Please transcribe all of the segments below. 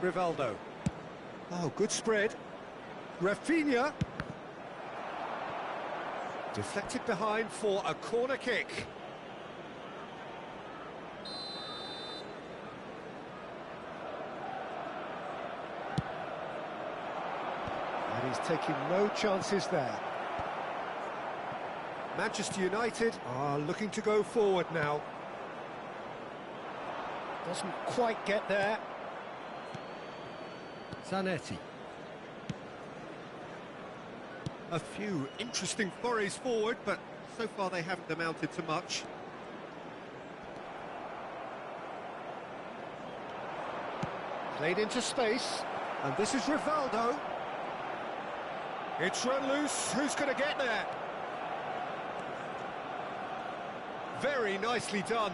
Rivaldo. Oh, good spread. Rafinha. Deflected behind for a corner kick. And he's taking no chances there. Manchester United are looking to go forward now. Doesn't quite get there. Zanetti. A few interesting forays forward, but so far they haven't amounted to much. Played into space, and this is Rivaldo. It's run loose, who's going to get there? Very nicely done.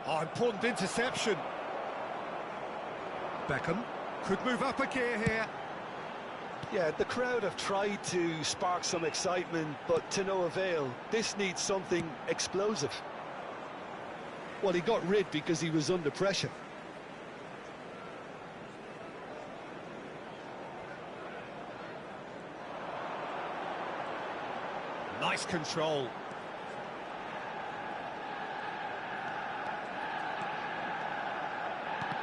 Oh, important interception. Beckham could move up a gear here. Yeah, the crowd have tried to spark some excitement, but to no avail. This needs something explosive. Well, he got rid because he was under pressure. Nice control.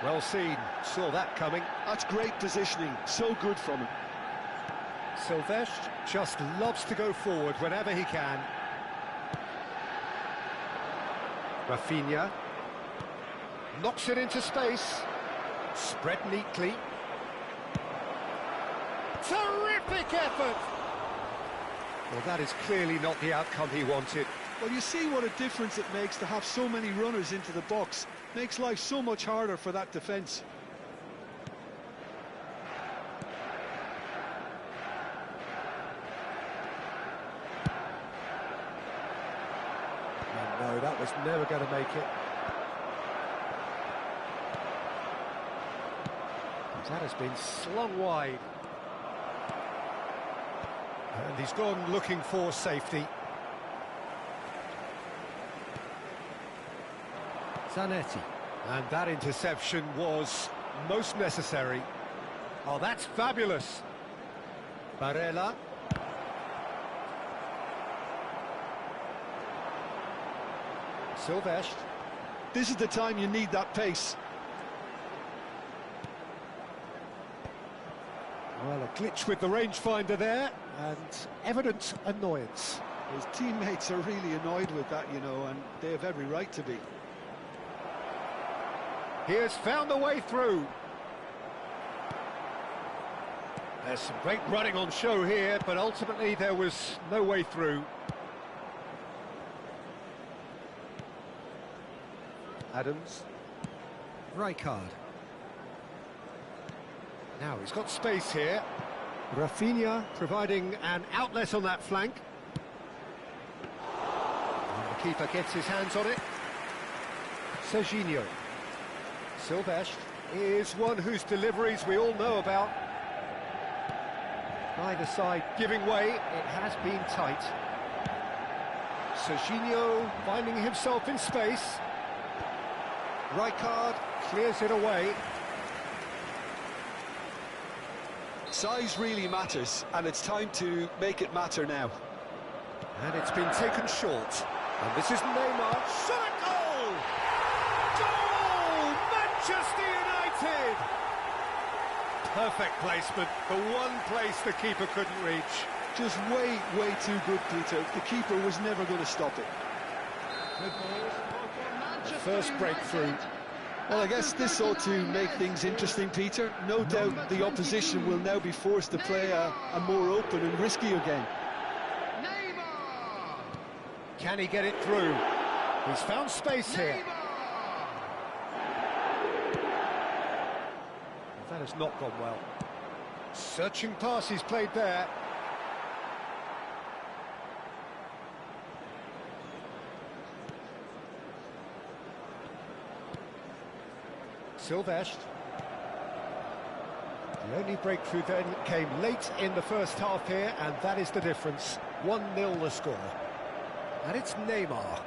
Well seen, saw that coming. That's great positioning, so good from him. Silvestre just loves to go forward whenever he can. Rafinha knocks it into space. Spread neatly. Terrific effort! Well, that is clearly not the outcome he wanted. Well, you see what a difference it makes to have so many runners into the box. Makes life so much harder for that defence. No, that was never going to make it. That has been slung wide. And he's gone looking for safety. Zanetti. And that interception was most necessary. Oh, that's fabulous. Barella. Silvestre. This is the time you need that pace. Well, a glitch with the rangefinder there, and evident annoyance. His teammates are really annoyed with that, you know, and they have every right to be. He has found a way through. There's some great running on show here, but ultimately there was no way through. Adams. Rijkaard. Now he's got space here. Rafinha providing an outlet on that flank. And the keeper gets his hands on it. Serginho. Silvestre is one whose deliveries we all know about. Neither side giving way, it has been tight. Serginho finding himself in space. Rijkaard clears it away. Size really matters, and it's time to make it matter now. And it's been taken short. And this is Neymar. Shot! Goal! Goal! Manchester United! Perfect placement. The one place the keeper couldn't reach. Just way too good, Peter. The keeper was never going to stop it. The first breakthrough. Well, I guess this ought to make things interesting, Peter. No doubt the opposition will now be forced to play a more open and riskier game. Can he get it through? He's found space here. That has not gone well. Searching pass he's played there. Silvestre. The only breakthrough then came late in the first half here, and that is the difference. 1-0 the score. And it's Neymar.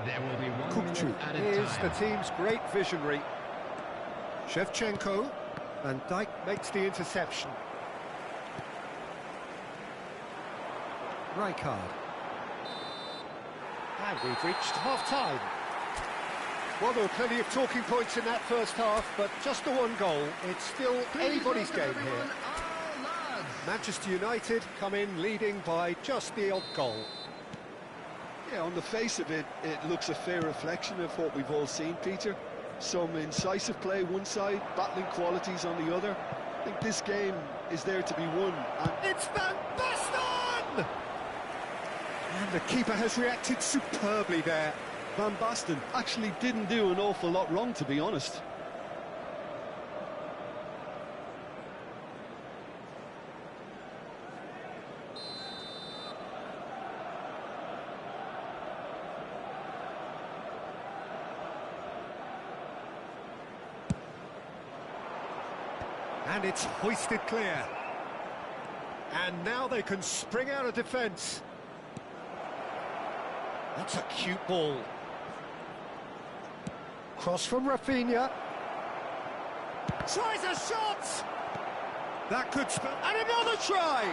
There will be 1 minute added is time. the team's great visionary. Shevchenko, and Dijk makes the interception. Rijkaard. And we've reached half-time. Well, there were plenty of talking points in that first half, but just the one goal. It's still anybody's game here. Manchester United come in leading by just the odd goal. Yeah, on the face of it, it looks a fair reflection of what we've all seen, Peter. Some incisive play one side, battling qualities on the other. I think this game is there to be won. And It's Van Basten! And the keeper has reacted superbly there. Van Basten actually didn't do an awful lot wrong, to be honest. And it's hoisted clear. And now they can spring out of defence. That's a cute ball. Cross from Rafinha. Tries a shot! That could spell... And another try!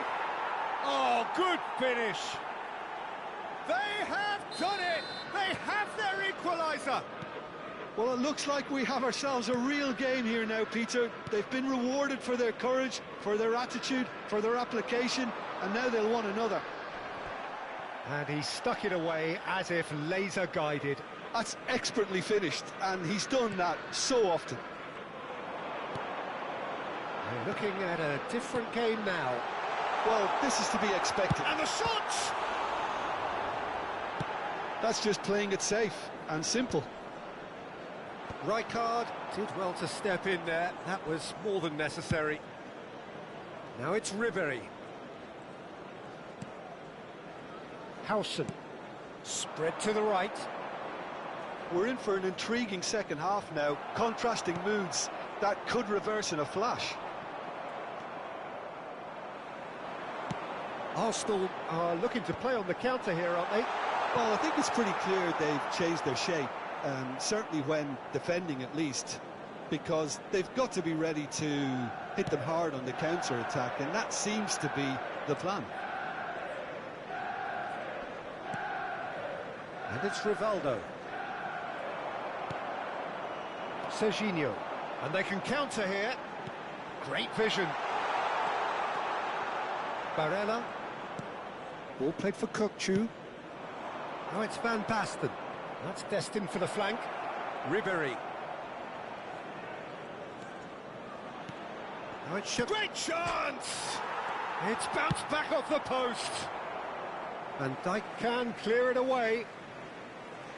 Oh, good finish. They have done it! They have their equaliser! Well, it looks like we have ourselves a real game here now, Peter. They've been rewarded for their courage, for their attitude, for their application, and now they'll want another. And he stuck it away as if laser-guided. That's expertly finished, and he's done that so often. We're looking at a different game now. Well, this is to be expected. And the shot! That's just playing it safe and simple. Rijkaard did well to step in there. That was more than necessary. Now it's Ribéry. Howson. Spread to the right. We're in for an intriguing second half now. Contrasting moods that could reverse in a flash. Arsenal are looking to play on the counter here, aren't they? Well, I think it's pretty clear they've changed their shape. Certainly when defending at least, because they've got to be ready to hit them hard on the counter-attack, and that seems to be the plan. And it's Rivaldo. Serginho. And they can counter here. Great vision. Barella. Ball played for Kökçü. Now it's Van Basten. That's destined for the flank. Ribéry. Now it's great chance! It's bounced back off the post. And Dijk can clear it away.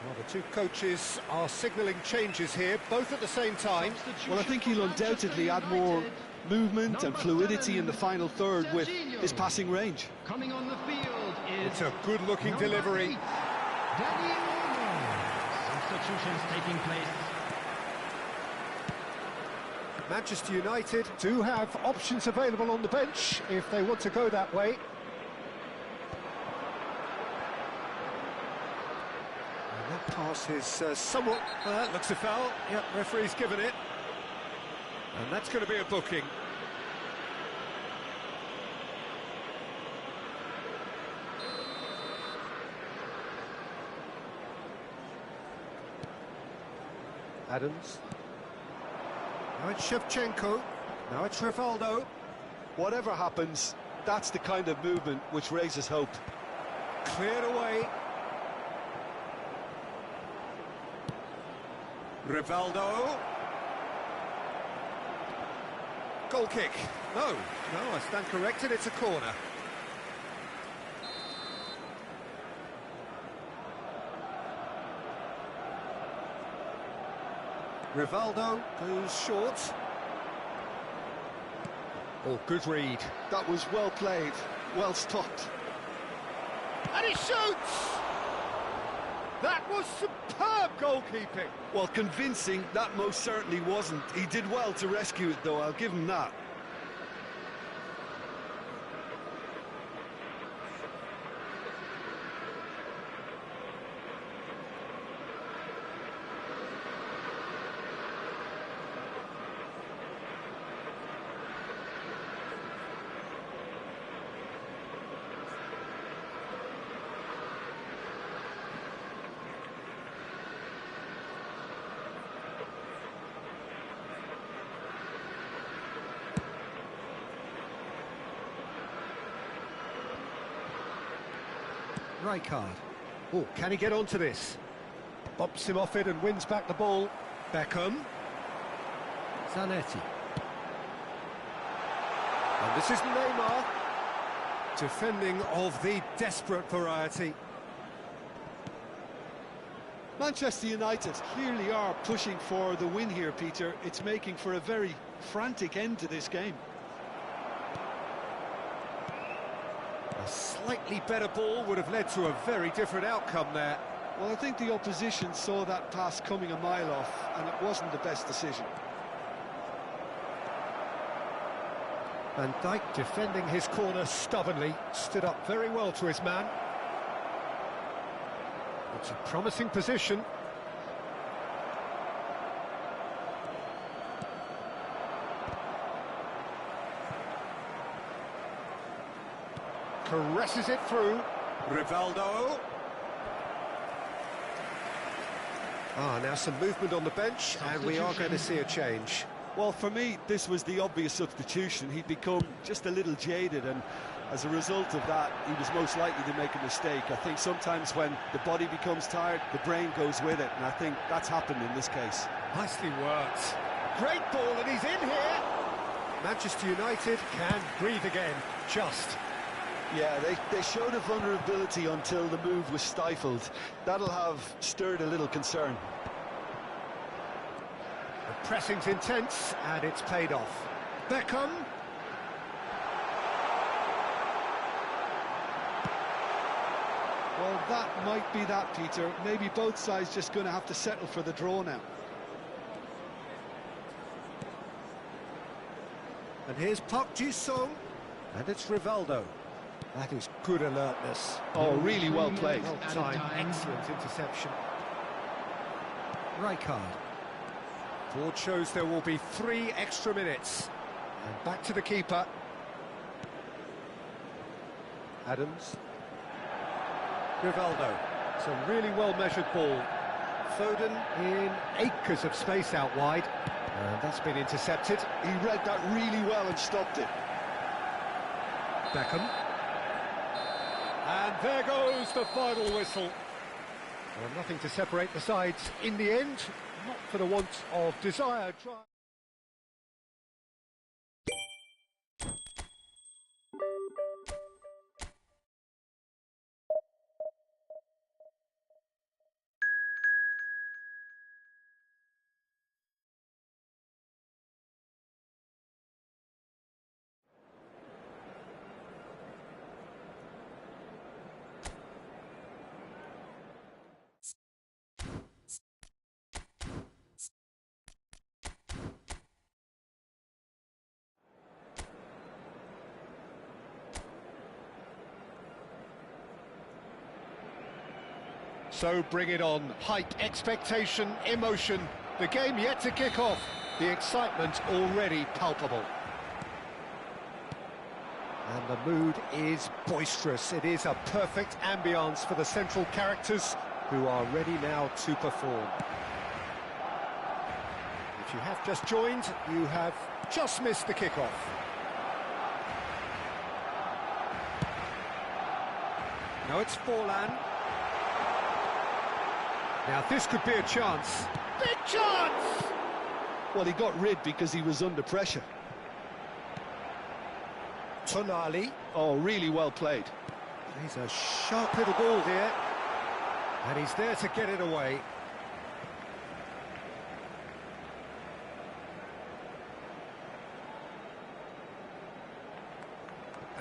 Well, the two coaches are signalling changes here, both at the same time. Well, I think he'll undoubtedly add more movement and fluidity in the final third with his passing range. Coming on the field is... It's a good-looking delivery. Substitutions taking place. Manchester United do have options available on the bench if they want to go that way. And that pass is somewhat... looks a foul. Yep, referee's given it. And that's going to be a booking. Adams. Now it's Shevchenko. Now it's Rivaldo. Whatever happens, that's the kind of movement which raises hope. Cleared away. Rivaldo. Goal kick. No, I stand corrected, it's a corner. Rivaldo goes short. Oh, good read. That was well played, well stopped. And he shoots! That was superb goalkeeping. Well, convincing, that most certainly wasn't. He did well to rescue it, though, I'll give him that. Rijkaard. Oh, can he get onto this? Bumps him off it and wins back the ball. Beckham. Zanetti. And this is Neymar. Defending of the desperate variety. Manchester United clearly are pushing for the win here, Peter. It's making for a very frantic end to this game. A slightly better ball would have led to a very different outcome there. Well, I think the opposition saw that pass coming a mile off, and it wasn't the best decision. Van Dijk defending his corner stubbornly, stood up very well to his man. It's a promising position. Caresses it through. Rivaldo. Now some movement on the bench, and we are going to see a change. Well, for me, this was the obvious substitution. He'd become just a little jaded, and as a result of that, he was most likely to make a mistake. I think sometimes when the body becomes tired, the brain goes with it, and I think that's happened in this case. Nicely worked. Great ball, and he's in here. Manchester United can breathe again, just. Yeah, they showed a vulnerability until the move was stifled. That'll have stirred a little concern. The pressing's intense, and it's paid off. Beckham. Well, that might be that, Peter. Maybe both sides just going to have to settle for the draw now. And here's Park Ji-sung, and it's Rivaldo. That is good alertness. Oh, really well played. Well timed, excellent interception. Rijkaard. Board shows there will be 3 extra minutes. And back to the keeper. Adams. Rivaldo. It's a really well-measured ball. Foden in acres of space out wide. And that's been intercepted. He read that really well and stopped it. Beckham. And there goes the final whistle. Well, nothing to separate the sides in the end, not for the want of desired try. So bring it on. Hype, expectation, emotion. The game yet to kick off. The excitement already palpable. And the mood is boisterous. It is a perfect ambience for the central characters who are ready now to perform. If you have just joined, you have just missed the kickoff. Now it's Forlan. Now this could be a chance. Big chance! Well, he got rid because he was under pressure. Tonali. Oh, really well played. He's a sharp little ball here. And he's there to get it away.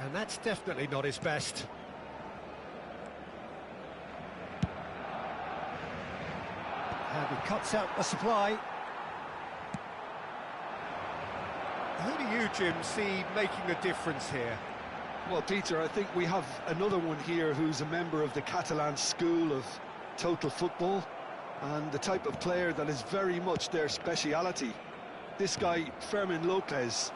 And that's definitely not his best. And he cuts out the supply. Who do you, Jim, see making a difference here? Well, Peter, I think we have another one here who's a member of the Catalan school of total football, and the type of player that is very much their speciality. This guy, Fermin Lopez,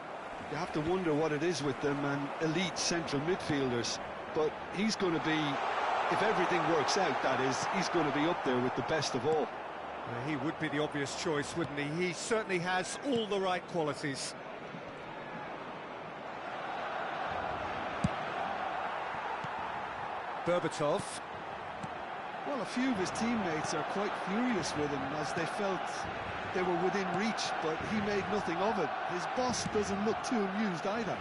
you have to wonder what it is with them and elite central midfielders, but he's going to be, if everything works out, that is, he's going to be up there with the best of all. He would be the obvious choice, wouldn't he? He certainly has all the right qualities. Berbatov. Well, a few of his teammates are quite furious with him as they felt they were within reach, but he made nothing of it. His boss doesn't look too amused either.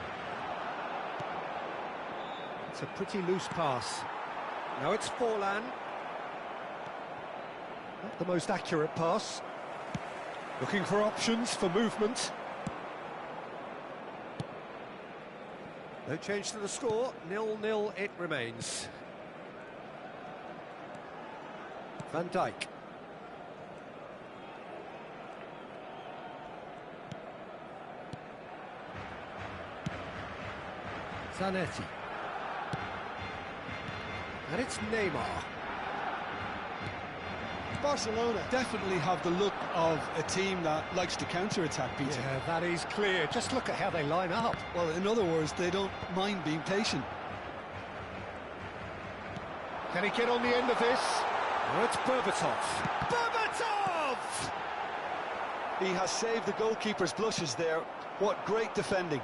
It's a pretty loose pass. Now it's Forlan. Not the most accurate pass. Looking for options for movement. No change to the score, 0-0 it remains. Van Dijk. Zanetti. And it's Neymar. Barcelona definitely have the look of a team that likes to counter-attack, Peter. Yeah, that is clear. Just look at how they line up. Well, in other words, they don't mind being patient. Can he get on the end of this? Oh, it's Berbatov. Berbatov! He has saved the goalkeeper's blushes there. What great defending.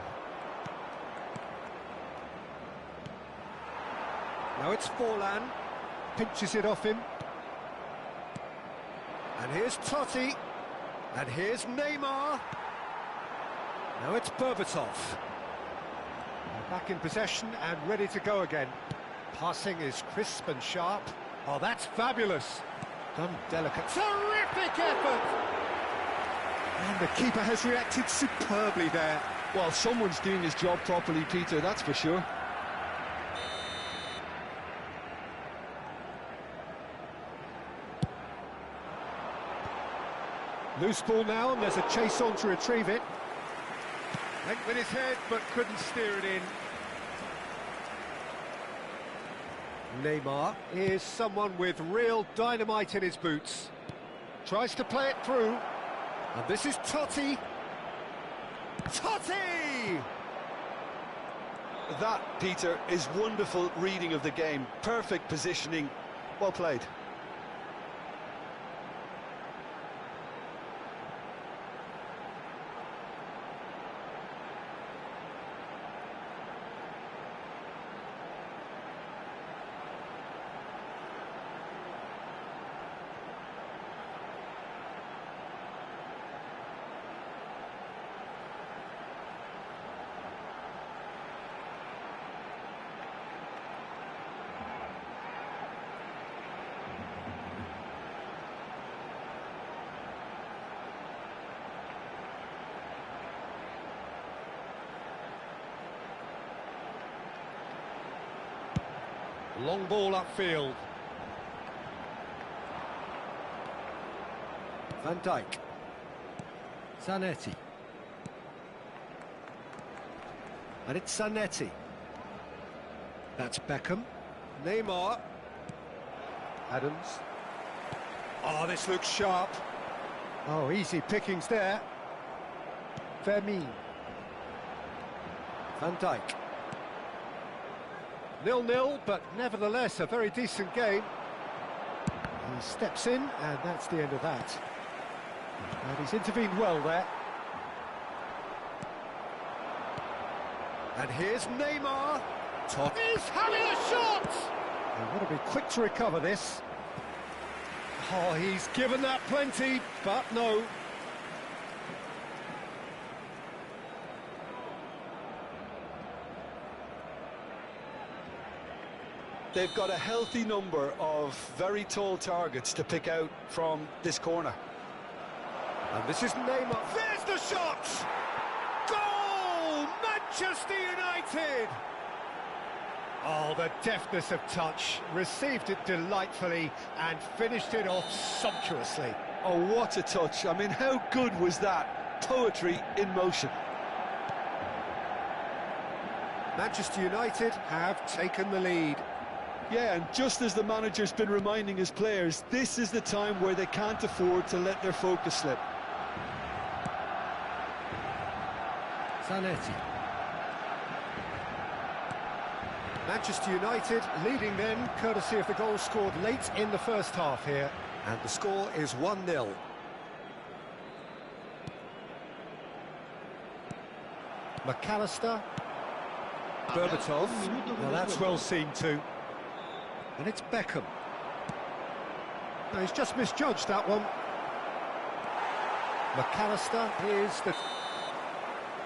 Now it's Forlan. Pinches it off him. And here's Totti. And here's Neymar. Now it's Berbatov. Back in possession and ready to go again. Passing is crisp and sharp. Oh, that's fabulous. Done delicate. Terrific effort! And the keeper has reacted superbly there. Well, someone's doing his job properly, Peter, that's for sure. Loose ball now, and there's a chase on to retrieve it. Went with his head, but couldn't steer it in. Neymar is someone with real dynamite in his boots. Tries to play it through. And this is Totti. Totti! That, Peter, is wonderful reading of the game. Perfect positioning. Well played. Long ball upfield. Van Dijk. Zanetti. And it's Zanetti. That's Beckham. Neymar. Adams. Oh, this looks sharp. Oh, easy pickings there. Vermeer. Van Dijk. 0-0, but nevertheless a very decent game. He steps in, and that's the end of that. And he's intervened well there. And here's Neymar. He's having a shot! They've got to be quick to recover this. Oh, he's given that plenty, but no. They've got a healthy number of very tall targets to pick out from this corner. And this is Neymar. There's the shot! Goal! Manchester United! Oh, the deftness of touch. Received it delightfully and finished it off sumptuously. Oh, what a touch. I mean, how good was that? Poetry in motion. Manchester United have taken the lead. Yeah, and just as the manager's been reminding his players, this is the time where they can't afford to let their focus slip. Zanetti. Manchester United leading then, courtesy of the goal scored late in the first half here. And the score is 1-0. McAllister. Berbatov. Well, that's well seen too. And it's Beckham. No, he's just misjudged that one. McAllister is the...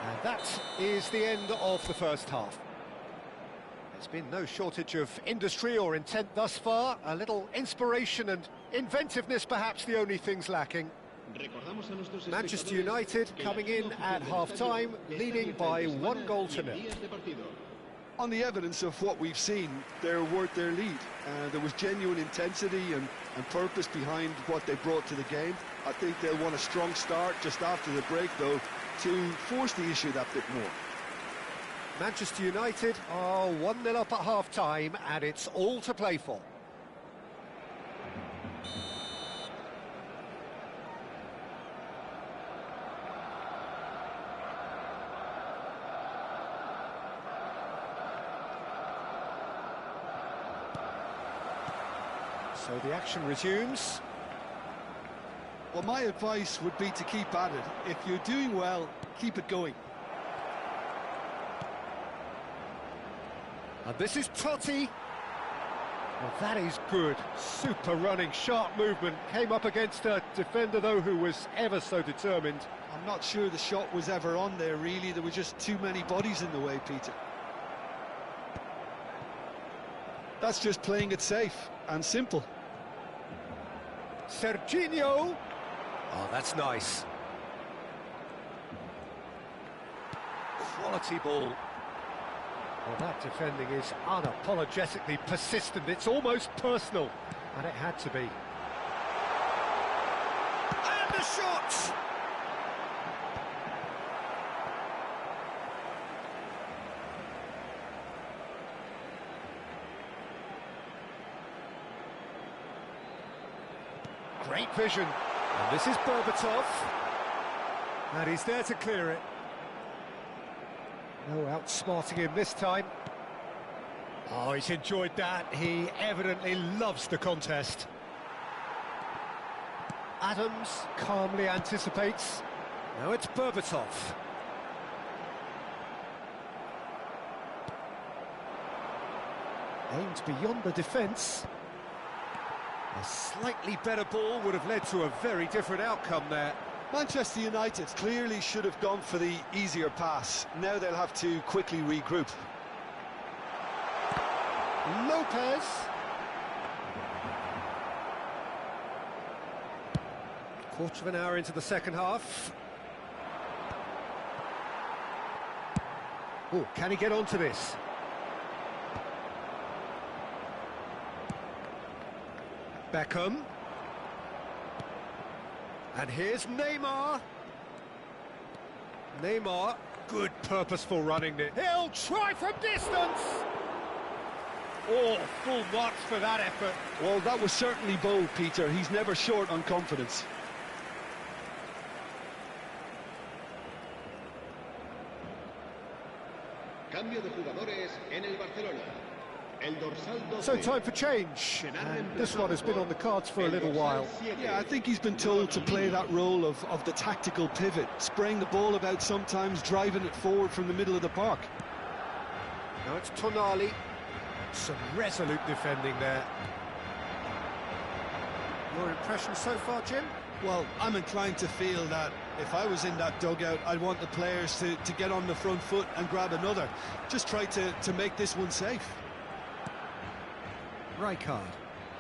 And that is the end of the first half. There's been no shortage of industry or intent thus far. A little inspiration and inventiveness perhaps the only things lacking. Manchester United coming in at half-time, leading by 1-0. On the evidence of what we've seen, they're worth their lead. There was genuine intensity and purpose behind what they brought to the game. I think they'll want a strong start just after the break, though, to force the issue that bit more. Manchester United are 1-0 up at half-time, and it's all to play for. So the action resumes. Well, my advice would be to keep at it. If you're doing well, keep it going. And this is Totti. Well, that is good. Super running, sharp movement. Came up against a defender, though, who was ever so determined. I'm not sure the shot was ever on there, really. There were just too many bodies in the way, Peter. That's just playing it safe and simple. Serginho. Oh, that's nice. Quality ball. Well, that defending is unapologetically persistent. It's almost personal, and it had to be. And the shot! Great vision. And this is Berbatov. And he's there to clear it. No outsmarting him this time. Oh, he's enjoyed that. He evidently loves the contest. Adams calmly anticipates. Now it's Berbatov. Aimed beyond the defence. A slightly better ball would have led to a very different outcome there. Manchester United clearly should have gone for the easier pass. Now they'll have to quickly regroup. Lopez. Quarter of an hour into the second half. Oh, can he get onto this? Beckham. And here's Neymar. Neymar, good purposeful running there. He'll try from distance. Oh, full marks for that effort. Well, that was certainly bold, Peter. He's never short on confidence. Cambio de jugadores en el Barcelona. So time for change, and this one has been on the cards for a little while. Yeah, I think he's been told to play that role of the tactical pivot, spraying the ball about sometimes, driving it forward from the middle of the park. Now it's Tonali. Some resolute defending there. Your impression so far, Jim? Well, I'm inclined to feel that if I was in that dugout, I'd want the players to get on the front foot and grab another. Just try to make this one safe. Rijkaard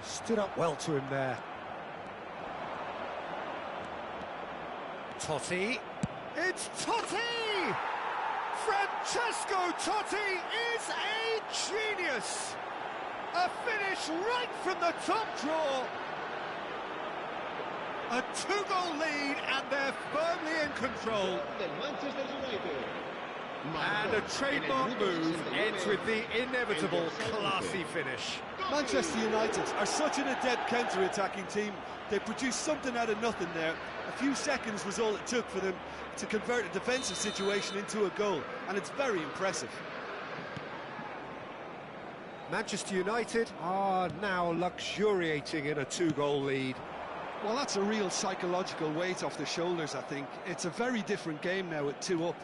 stood up well to him there. Totti. It's Totti! Francesco Totti is a genius! A finish right from the top draw. A two-goal lead, and they're firmly in control. And a trademark move ends with the inevitable classy finish. Manchester United are such an adept counter-attacking team. They produced something out of nothing there. A few seconds was all it took for them to convert a defensive situation into a goal, and it's very impressive. Manchester United are now luxuriating in a two-goal lead. Well, that's a real psychological weight off the shoulders, I think. It's a very different game now at 2 up.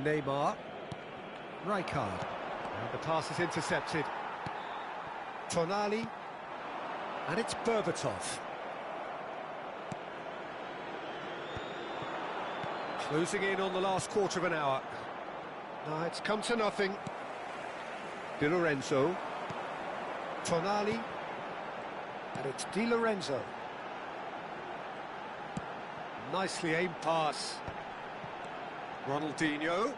Neymar. Rijkaard. And the pass is intercepted. Tonali. And it's Berbatov. Closing in on the last quarter of an hour. No, it's come to nothing. Di Lorenzo. Tonali. And it's Di Lorenzo. Nicely aimed pass. Ronaldinho.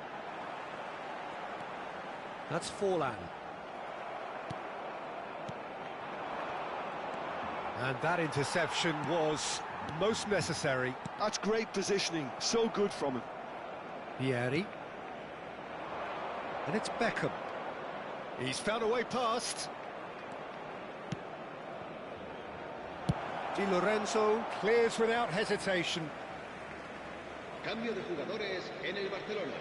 That's Forlan. And that interception was most necessary. That's great positioning, so good from him. Vieri. And it's Beckham. He's found a way past. Di Lorenzo clears without hesitation. Cambio de jugadores en el Barcelona.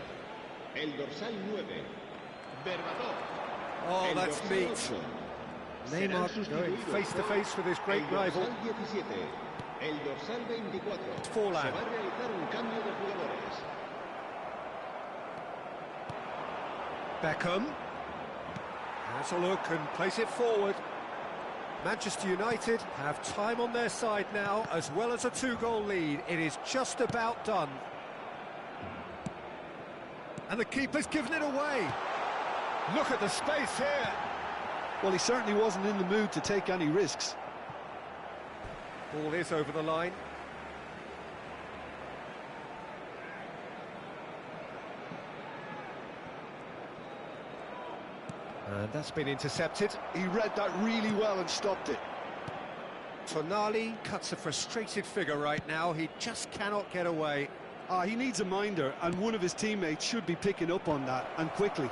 El dorsal 9, Berbatov. Oh, El that's dorsal neat. 8, Neymar será going sustituido face to face with his great el rival. dorsal 17, el dorsal 24. Forlan. Se va a realizar un cambio de jugadores. Beckham has a look and plays it forward. Manchester United have time on their side now, as well as a 2-goal lead. It is just about done. And the keeper's given it away. Look at the space here. Well, he certainly wasn't in the mood to take any risks. Ball is over the line. And that's been intercepted. He read that really well and stopped it. Tonali cuts a frustrated figure right now. He just cannot get away. He needs a minder, and one of his teammates should be picking up on that, and quickly.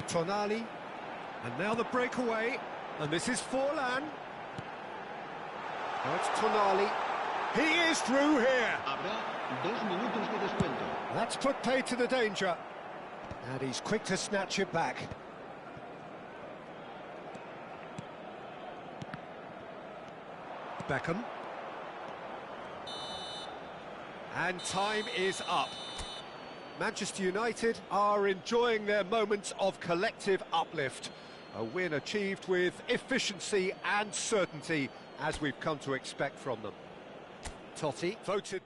Tonali. And now the breakaway. And this is Forlan. Now it's Tonali. He is through here. Habrá 2 minutos de descuento. That's put paid to the danger. And he's quick to snatch it back. Beckham. And time is up. Manchester United are enjoying their moments of collective uplift. A win achieved with efficiency and certainty, as we've come to expect from them. Totti voted...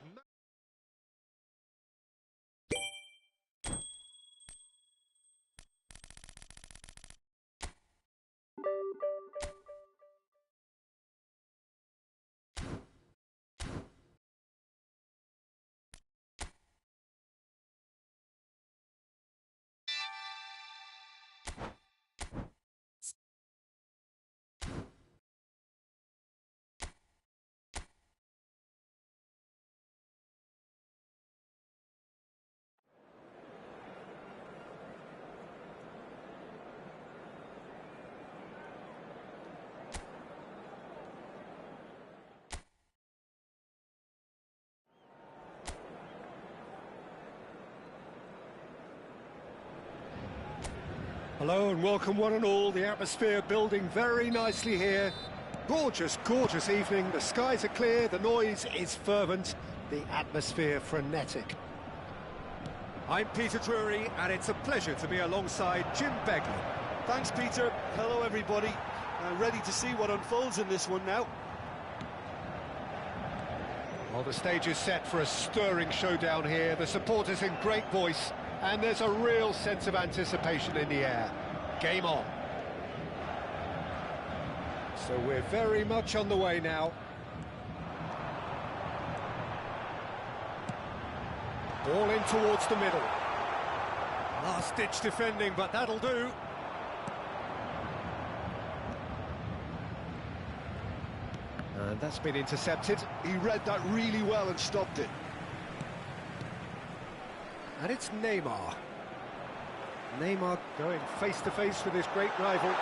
Hello and welcome one and all. The atmosphere building very nicely here. Gorgeous, gorgeous evening. The skies are clear, the noise is fervent, the atmosphere frenetic. I'm Peter Drury and it's a pleasure to be alongside Jim Begley. Thanks, Peter. Hello, everybody. Ready to see what unfolds in this one now. Well, the stage is set for a stirring showdown here. The supporters in great voice, and there's a real sense of anticipation in the air. Game on. So we're very much on the way now. Ball in towards the middle. Last-ditch defending, but that'll do. And that's been intercepted. He read that really well and stopped it. And it's Neymar. Neymar going face-to-face with his great rival.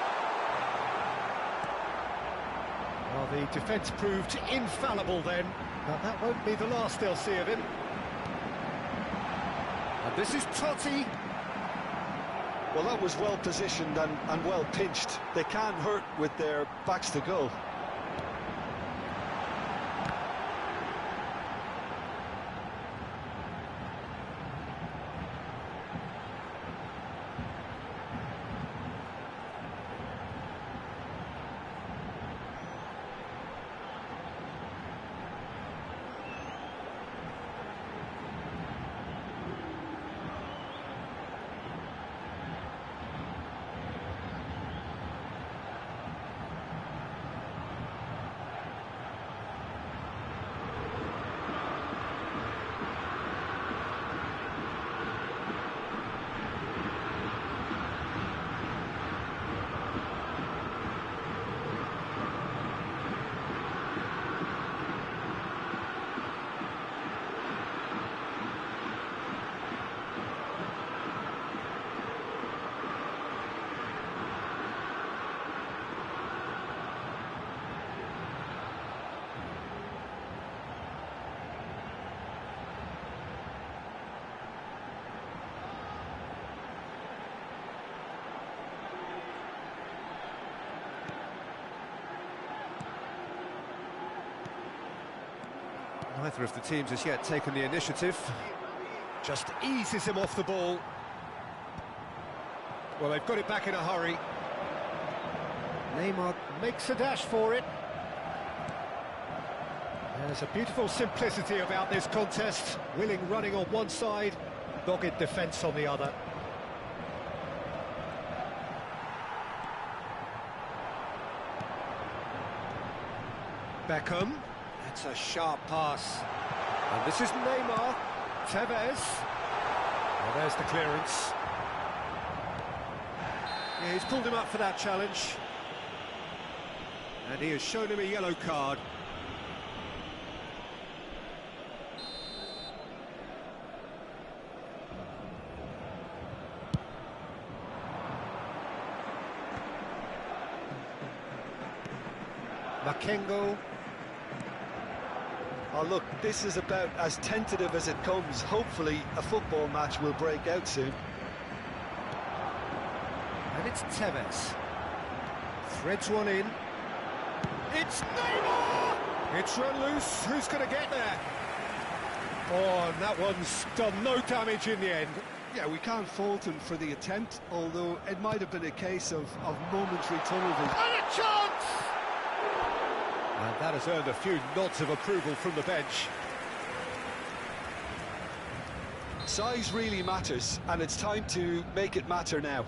Well, the defence proved infallible then, but that won't be the last they'll see of him. And this is Totti. Well, that was well positioned and well pinched. They can't hurt with their backs to goal. Neither of the teams has yet taken the initiative. Just eases him off the ball. Well, they've got it back in a hurry. Neymar makes a dash for it. There's a beautiful simplicity about this contest. Willing running on one side, dogged defence on the other. Beckham. That's a sharp pass. And this is Neymar. Tevez. Well, there's the clearance. Yeah, he's pulled him up for that challenge. And he has shown him a yellow card. Makengo. Oh, look, this is about as tentative as it comes. Hopefully, a football match will break out soon. And it's Tevez. Threads one in. It's Neymar! It's run loose. Who's going to get there? Oh, and that one's done no damage in the end. Yeah, we can't fault him for the attempt, although it might have been a case of momentary tunnel vision. And a chance! And that has earned a few nods of approval from the bench. Size really matters, and it's time to make it matter now.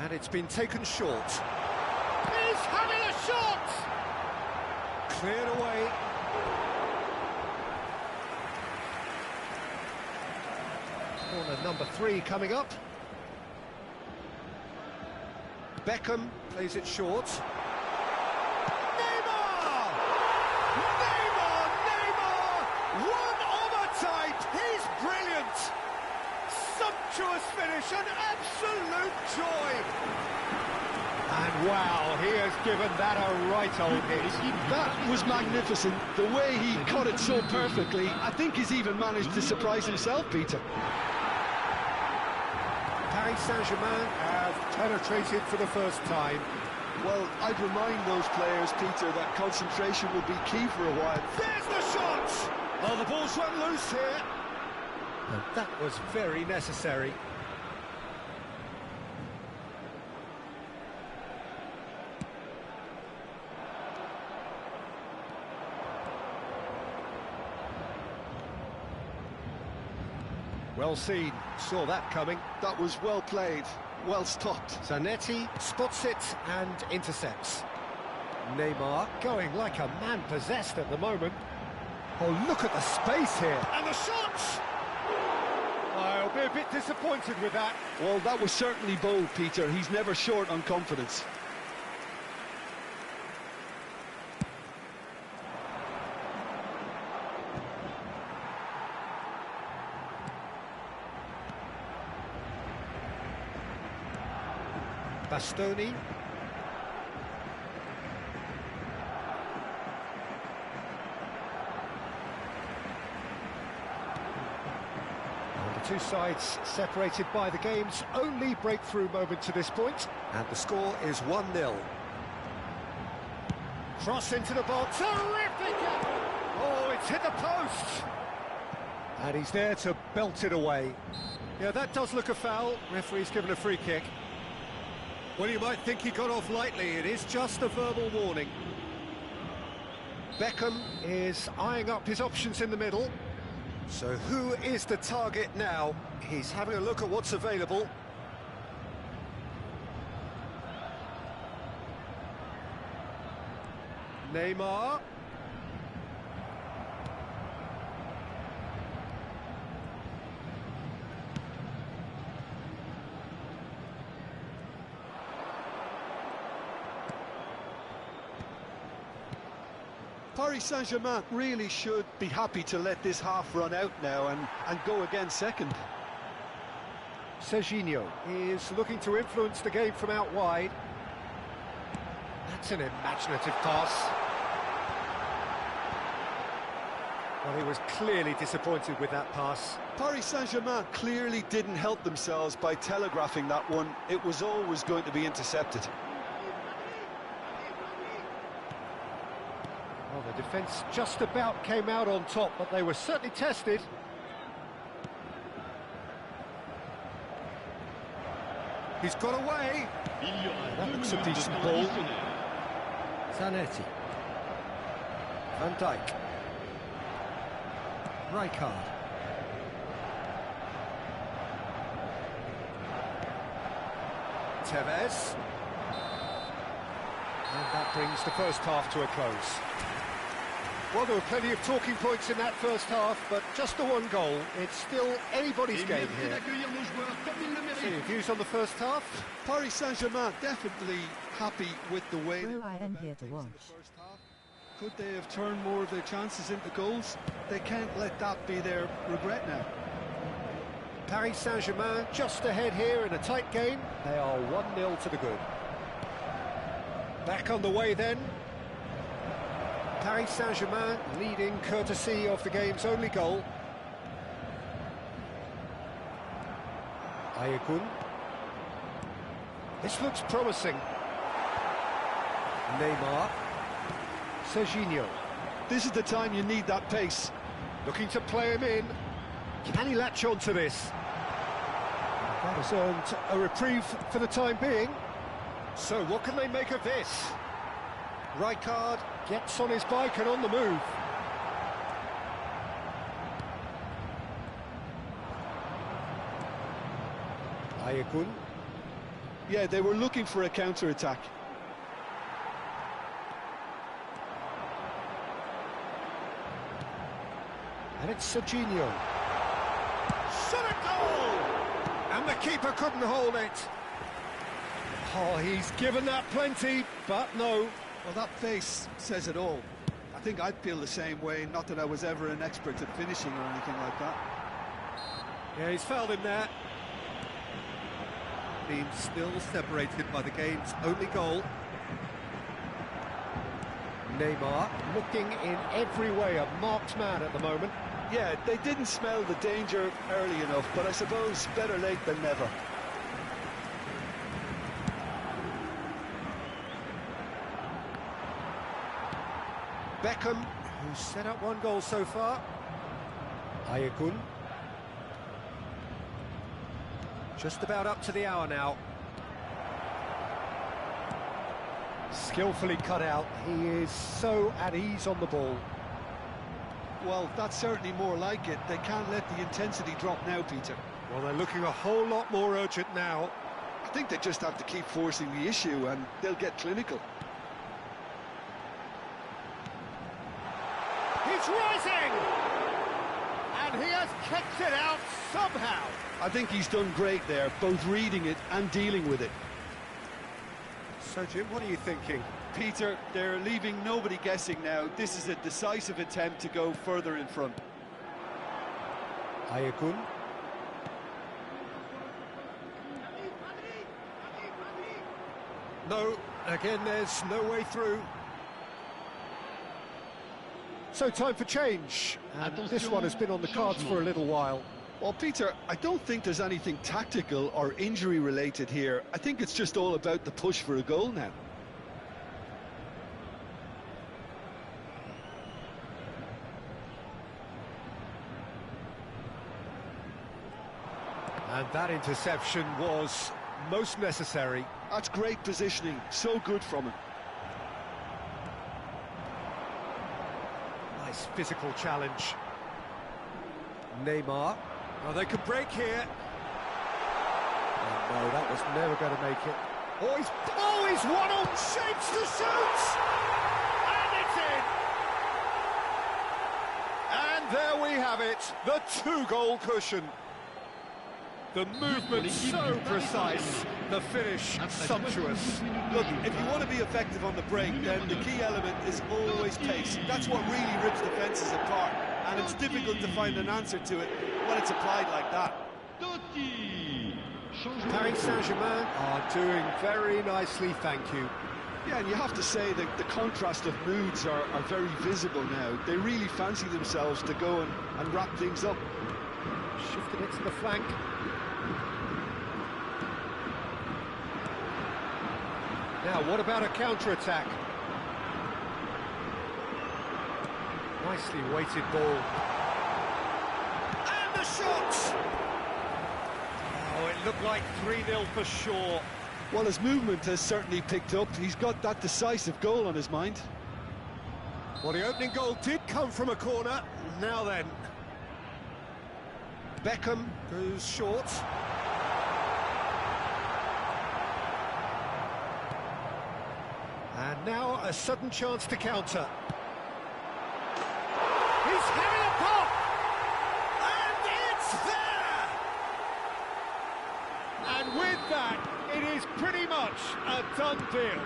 And it's been taken short. He's having a shot! Cleared away. Corner number 3 coming up. Beckham plays it short. Neymar! Neymar! Neymar! One of a type! He's brilliant! Sumptuous finish, an absolute joy! And wow, he has given that a right old hit. That was magnificent. The way he cut it so perfectly, I think he's even managed to surprise himself, Peter. Paris Saint-Germain have penetrated for the first time. Well, I'd remind those players, Peter, that concentration will be key for a while. There's the shot! Oh, the ball's run loose here. And that was very necessary. Well seen, saw that coming. That was well played, well stopped. Zanetti spots it and intercepts. Neymar going like a man possessed at the moment. Oh, look at the space here. And the shot! I'll be a bit disappointed with that. Well, that was certainly bold, Peter. He's never short on confidence. Bastoni. And the two sides separated by the game's only breakthrough moment to this point. And the score is 1-0. Cross into the box. Terrific! Oh, it's hit the post. And he's there to belt it away. Yeah, that does look a foul. Referee's given a free kick. Well, you might think he got off lightly. It is just a verbal warning. Beckham is eyeing up his options in the middle. So who is the target now? He's having a look at what's available. Neymar. Paris Saint-Germain really should be happy to let this half run out now and go again second. Serginho is looking to influence the game from out wide. That's an imaginative pass. Well, he was clearly disappointed with that pass. Paris Saint-Germain clearly didn't help themselves by telegraphing that one. It was always going to be intercepted. Well, the defence just about came out on top, but they were certainly tested. He's got away. That looks a decent ball. Zanetti. Van Dijk. Rijkaard. Tevez. And that brings the first half to a close. Well, there were plenty of talking points in that first half, but just the one goal. It's still anybody's game here. So your views on the first half? Paris Saint-Germain definitely happy with the way. Well, I am here to watch. Could they have turned more of their chances into goals? They can't let that be their regret now. Paris Saint-Germain just ahead here in a tight game. They are 1-0 to the good. Back on the way then. Paris Saint-Germain leading courtesy of the game's only goal. Ayagun. This looks promising. Neymar. Serginho. This is the time you need that pace. Looking to play him in. Can he latch on to this? That has earned a reprieve for the time being. So what can they make of this? Rijkaard gets on his bike and on the move. Ayagun. Yeah, they were looking for a counter-attack. And it's Serginho. Shot a goal! And the keeper couldn't hold it. Oh, he's given that plenty, but no. Well, that face says it all. I think I'd feel the same way, not that I was ever an expert at finishing or anything like that. Yeah, he's fouled him there. Being still separated by the game's only goal. Neymar looking in every way a marked man at the moment. Yeah, they didn't smell the danger early enough, but I suppose better late than never. Beckham, who's set up one goal so far. Ayagun. Just about up to the hour now. Skillfully cut out. He is so at ease on the ball. Well, that's certainly more like it. They can't let the intensity drop now, Peter. Well, they're looking a whole lot more urgent now. I think they just have to keep forcing the issue and they'll get clinical. He's rising! And he has kept it out somehow. I think he's done great there, both reading it and dealing with it. So, Jim, what are you thinking? Peter, they're leaving nobody guessing now. This is a decisive attempt to go further in front. Ayagun. No, again, there's no way through. So, time for change. And this one has been on the cards for a little while. Well, Peter, I don't think there's anything tactical or injury-related here. I think it's just all about the push for a goal now. And that interception was most necessary. That's great positioning, so good from him. Nice physical challenge. Neymar. Oh, they could break here. Oh, no, that was never going to make it. Oh, he's one-on, shapes to shoot! And it's in! And there we have it, the two-goal cushion. The movement so precise, the finish sumptuous. Look, if you want to be effective on the break, then the key element is always pace. That's what really rips defences apart, and it's difficult to find an answer to it when it's applied like that. Paris Saint-Germain are doing very nicely, thank you. Yeah, and you have to say that the contrast of moods are very visible now. They really fancy themselves to go and wrap things up. Shifted it to the flank. Now, what about a counter-attack? Nicely weighted ball. And the shot! Oh, it looked like 3-0 for sure. Well, his movement has certainly picked up. He's got that decisive goal on his mind. Well, the opening goal did come from a corner. Now then. Beckham goes short. And now a sudden chance to counter. He's having a pop! And it's there! And with that, it is pretty much a done deal.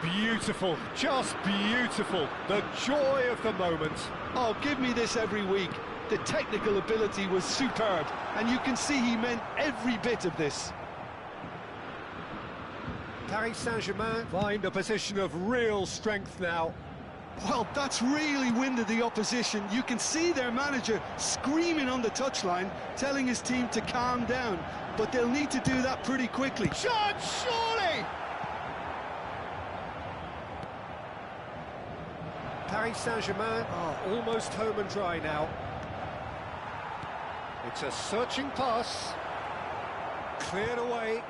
Beautiful, just beautiful. The joy of the moment. Oh, give me this every week. The technical ability was superb, and you can see he meant every bit of this. Paris Saint-Germain find a position of real strength now. Well, that's really winded the opposition. You can see their manager screaming on the touchline, telling his team to calm down, but they'll need to do that pretty quickly. Shot, surely! Paris Saint-Germain are almost home and dry now. It's a searching pass. Cleared away.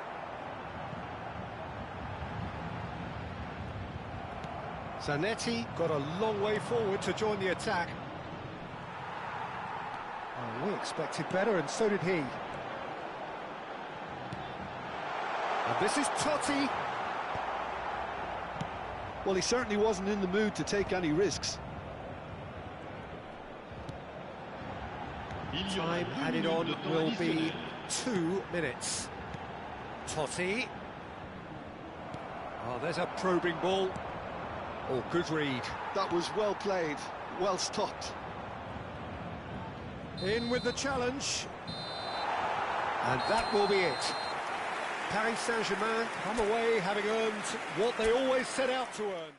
Zanetti got a long way forward to join the attack. Oh, we expected better, and so did he. And this is Totti. Well, he certainly wasn't in the mood to take any risks. Time added on will be 2 minutes. Totti. Oh, there's a probing ball. Oh, good read. That was well played, well stopped. In with the challenge. And that will be it. Paris Saint-Germain come away having earned what they always set out to earn.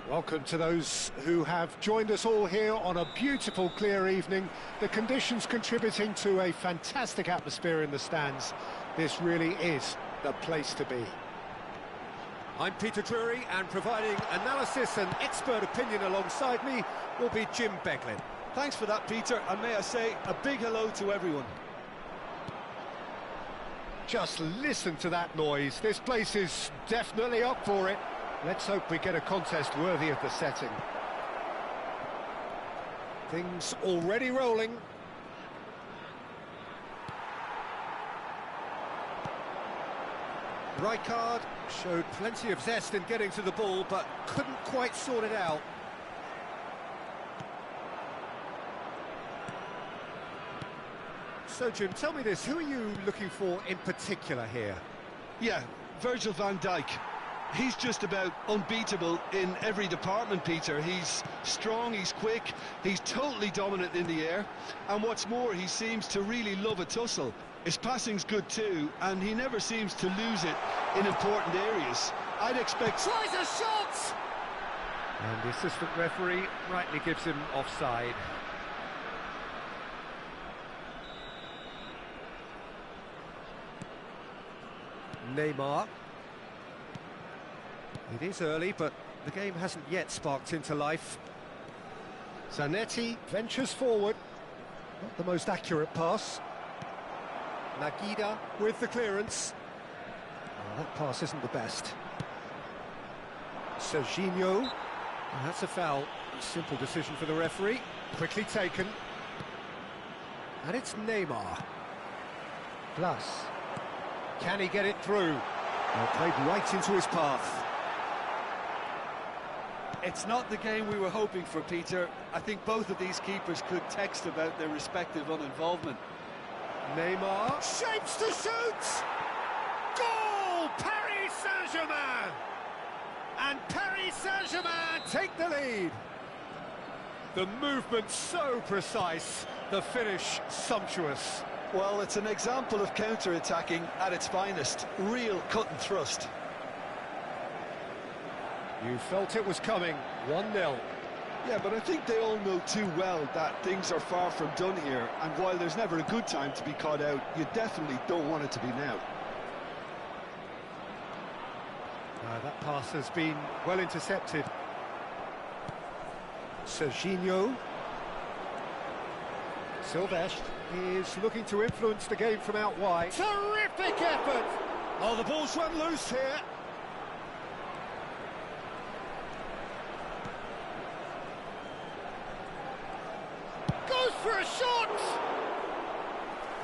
Welcome to those who have joined us all here on a beautiful, clear evening. The conditions contributing to a fantastic atmosphere in the stands. This really is the place to be. I'm Peter Drury, and providing analysis and expert opinion alongside me will be Jim Beglin. Thanks for that, Peter, and may I say a big hello to everyone. Just listen to that noise. This place is definitely up for it. Let's hope we get a contest worthy of the setting. Things already rolling. Rijkaard showed plenty of zest in getting to the ball, but couldn't quite sort it out. So, Jim, tell me this, who are you looking for in particular here? Yeah, Virgil van Dijk. He's just about unbeatable in every department, Peter. He's strong, he's quick, he's totally dominant in the air, and what's more, he seems to really love a tussle. His passing's good too, and he never seems to lose it in important areas. I'd expect... Tries a shot! And the assistant referee rightly gives him offside. Neymar. It is early, but the game hasn't yet sparked into life. Zanetti ventures forward. Not the most accurate pass. Nagida with the clearance. Oh, that pass isn't the best. Serginho. Oh, that's a foul. Simple decision for the referee. Quickly taken. And it's Neymar. Plus. Can he get it through? Well, played right into his path. It's not the game we were hoping for, Peter. I think both of these keepers could text about their respective uninvolvement. Neymar shapes to shoot! Goal! Paris Saint-Germain! And Paris Saint-Germain take the lead. The movement so precise, the finish sumptuous. Well, it's an example of counter-attacking at its finest. Real cut and thrust. You felt it was coming, 1-0. Yeah, but I think they all know too well that things are far from done here, and while there's never a good time to be caught out, you definitely don't want it to be now. That pass has been well intercepted. Serginho. Silvestre is looking to influence the game from out wide. Terrific effort! Oh, the ball's run loose here. Goes for a shot!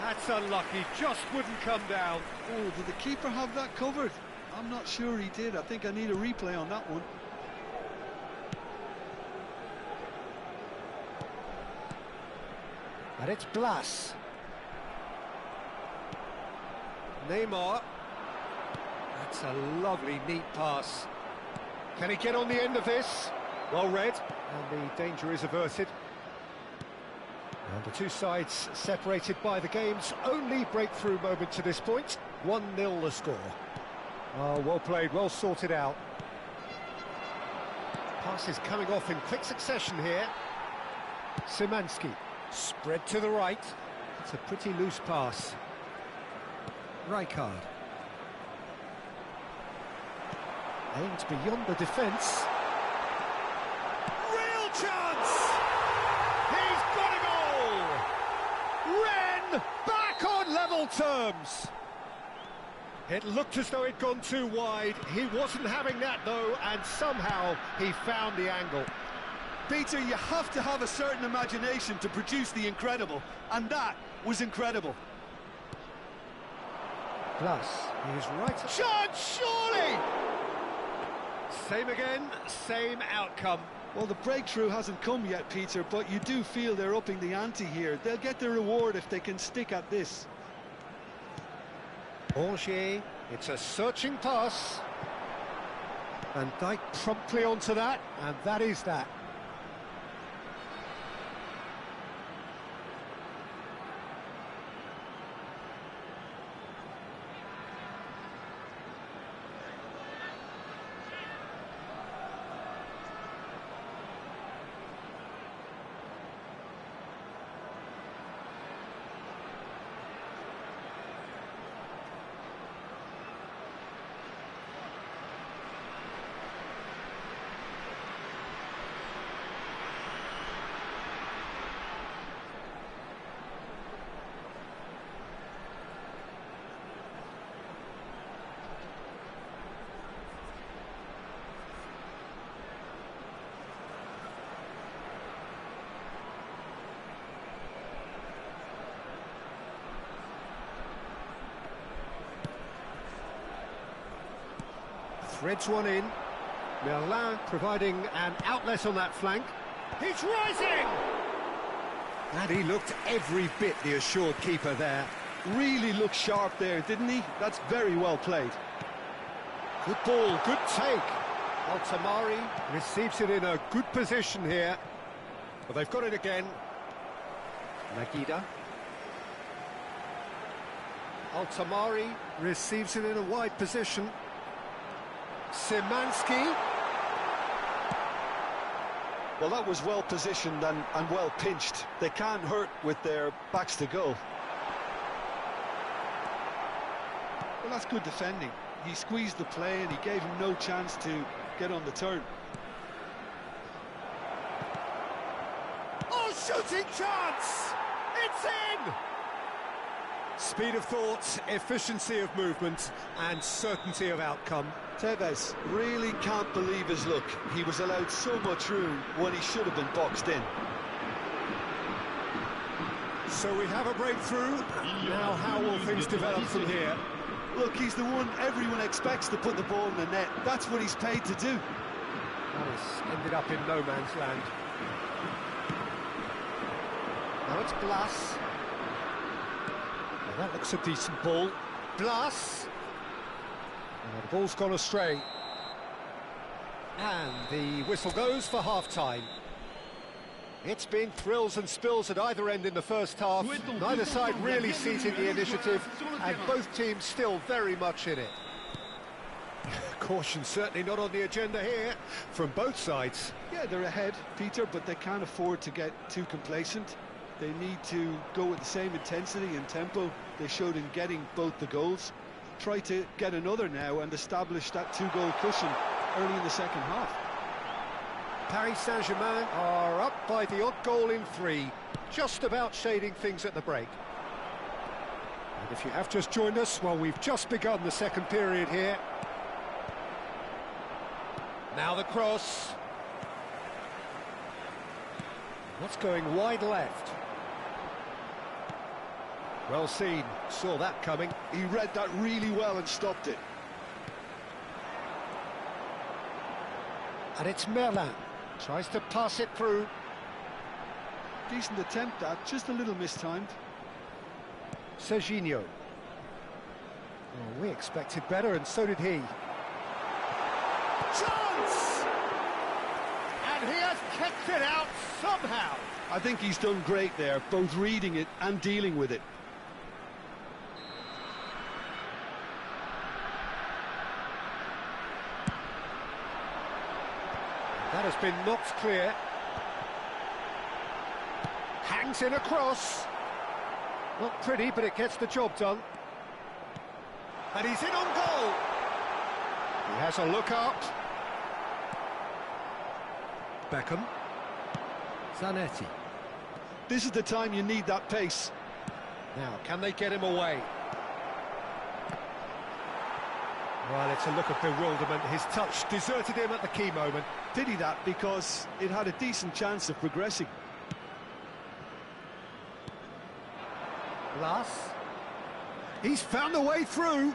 That's unlucky, just wouldn't come down. Oh, did the keeper have that covered? I'm not sure he did. I think I need a replay on that one. And it's Blas. Neymar. That's a lovely, neat pass. Can he get on the end of this? Well read, and the danger is averted. And the two sides separated by the game's only breakthrough moment to this point. 1-0 the score. Oh, well played, well sorted out. Passes coming off in quick succession here. Szymanski, spread to the right. It's a pretty loose pass. Rijkaard. Aimed beyond the defence. Real chance! He's got a goal! Rennes back on level terms! It looked as though it'd gone too wide. He wasn't having that, though, and somehow he found the angle. Peter, you have to have a certain imagination to produce the incredible, and that was incredible. Plus, he's right. Chance, surely! Same again, same outcome. Well, the breakthrough hasn't come yet, Peter, but you do feel they're upping the ante here. They'll get their reward if they can stick at this. Angers, it's a searching pass. And Dijk promptly onto that, and that is that. Threads one in. Merlin providing an outlet on that flank. He's rising! And he looked every bit the assured keeper there. Really looked sharp there, didn't he? That's very well played. Good ball, good take. Altamari receives it in a good position here. But they've got it again. Nagida. Altamari receives it in a wide position. Szymanski. Well, that was well positioned and well pinched. They can't hurt with their backs to goal. Well, that's good defending. He squeezed the play and he gave him no chance to get on the turn. Oh, shooting chance! It's in! Speed of thought, efficiency of movement, and certainty of outcome. Tevez really can't believe his luck. He was allowed so much room when he should have been boxed in. So we have a breakthrough. Now how will things develop from here? Look, he's the one everyone expects to put the ball in the net. That's what he's paid to do. Alice ended up in no man's land. Now it's Blas. Well, that looks a decent ball. Blas. The ball's gone astray. And the whistle goes for half-time. It's been thrills and spills at either end in the first half. Neither side really seizing the initiative, and both teams still very much in it. Caution certainly not on the agenda here from both sides. Yeah, they're ahead, Peter, but they can't afford to get too complacent. They need to go with the same intensity and tempo they showed in getting both the goals. Try to get another now and establish that two-goal cushion early in the second half. Paris Saint-Germain are up by the odd goal in 3, just about shading things at the break. And if you have just joined us, well, we've just begun the second period here. Now the cross. That's going wide left. Well seen, saw that coming. He read that really well and stopped it. And it's Merlin. Tries to pass it through. Decent attempt that, just a little mistimed. Serginho. Oh, we expected better, and so did he. Chance! And he has kicked it out somehow. I think he's done great there, both reading it and dealing with it. That has been knocked clear. Hangs in a cross. Not pretty, but it gets the job done. And he's in on goal. He has a look up. Beckham. Zanetti. This is the time you need that pace. Now, can they get him away? Well, it's a look of bewilderment. His touch deserted him at the key moment. Pity that, because it had a decent chance of progressing. Blas. He's found a way through.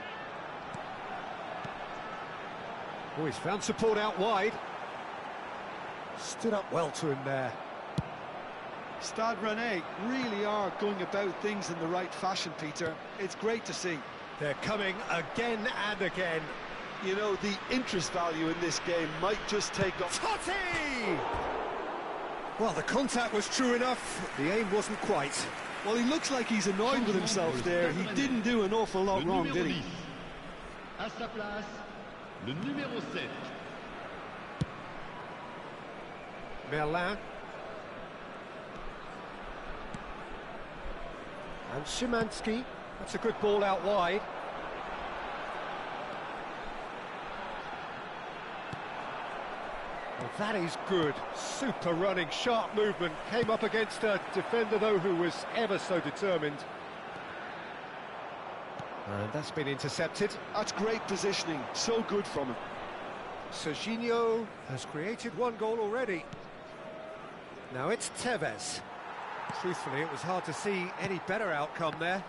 Oh, he's found support out wide. Stood up well to him there. Stade Rennais really are going about things in the right fashion, Peter. It's great to see. They're coming again and again. You know, the interest value in this game might just take off. Totti! Well, the contact was true enough. The aim wasn't quite. Well, he looks like he's annoyed with himself there. He didn't do an awful lot wrong, did he? À sa place, le numéro 7. Merlin. And Szymanski. That's a good ball out wide. Well, that is good. Super running, sharp movement. Came up against a defender, though, who was ever so determined. And that's been intercepted. That's great positioning. So good from him. Serginho has created one goal already. Now it's Tevez. Truthfully, it was hard to see any better outcome there.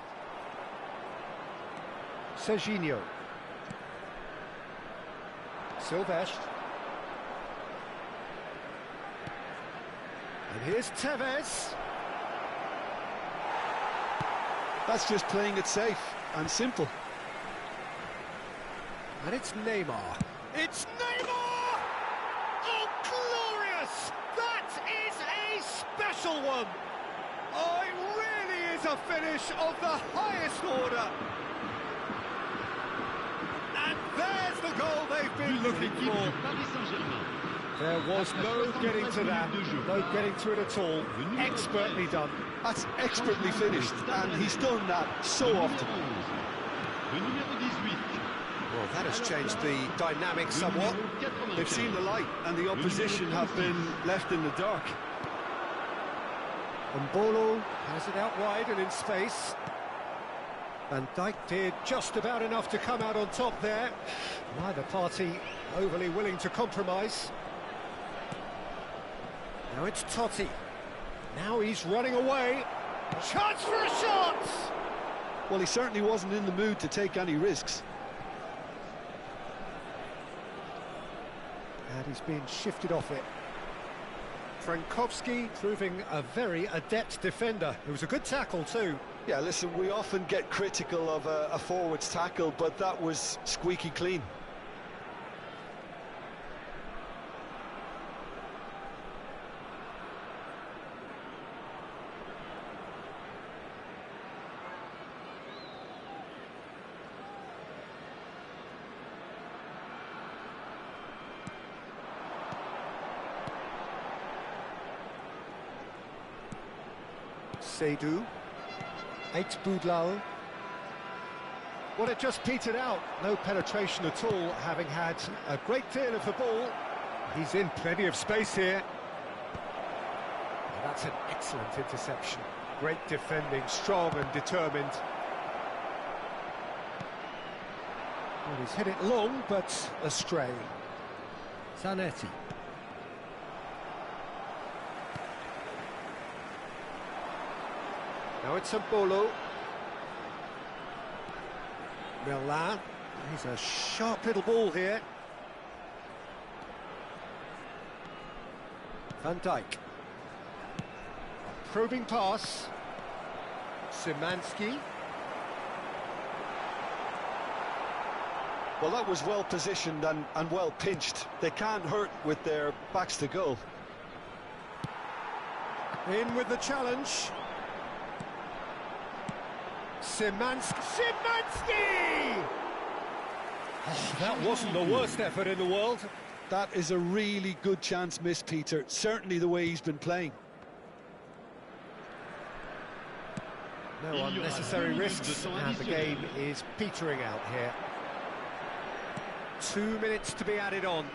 Serginho. Silvestre. And here's Tevez. That's just playing it safe and simple. And it's Neymar. It's Neymar! Oh, glorious! That is a special one! Oh, it really is a finish of the highest order. And there's the goal they've been looking for. Paris Saint-Germain. There was no getting to that, no getting to it at all. Expertly done. That's expertly finished, and he's done that so often. Le numéro 18. Well, that has changed the dynamic somewhat. They've seen the light, and the opposition have been left in the dark. And Bolo has it out wide and in space. Van Dijk did just about enough to come out on top there. Neither party overly willing to compromise. Now it's Totti. Now he's running away. Chance for a shot! Well, he certainly wasn't in the mood to take any risks. And he's being shifted off it. Frankowski proving a very adept defender. It was a good tackle too. Yeah, listen, we often get critical of a forward's tackle, but that was squeaky clean. Seydou. Eight Boudlal. Well, it just petered out. No penetration at all, having had a great deal of the ball. He's in plenty of space here. That's an excellent interception. Great defending, strong and determined. Well, he's hit it long, but astray. Zanetti. Now it's a Bolo. Merlin. He's a sharp little ball here. Van Dijk. Probing pass. Szymanski. Well, that was well positioned and well pinched. They can't hurt with their backs to goal. In with the challenge. Szymanski! Oh, that wasn't the worst effort in the world. That is a really good chance missed, Peter. Certainly the way he's been playing. No unnecessary risks, and the game is petering out here. 2 minutes to be added on.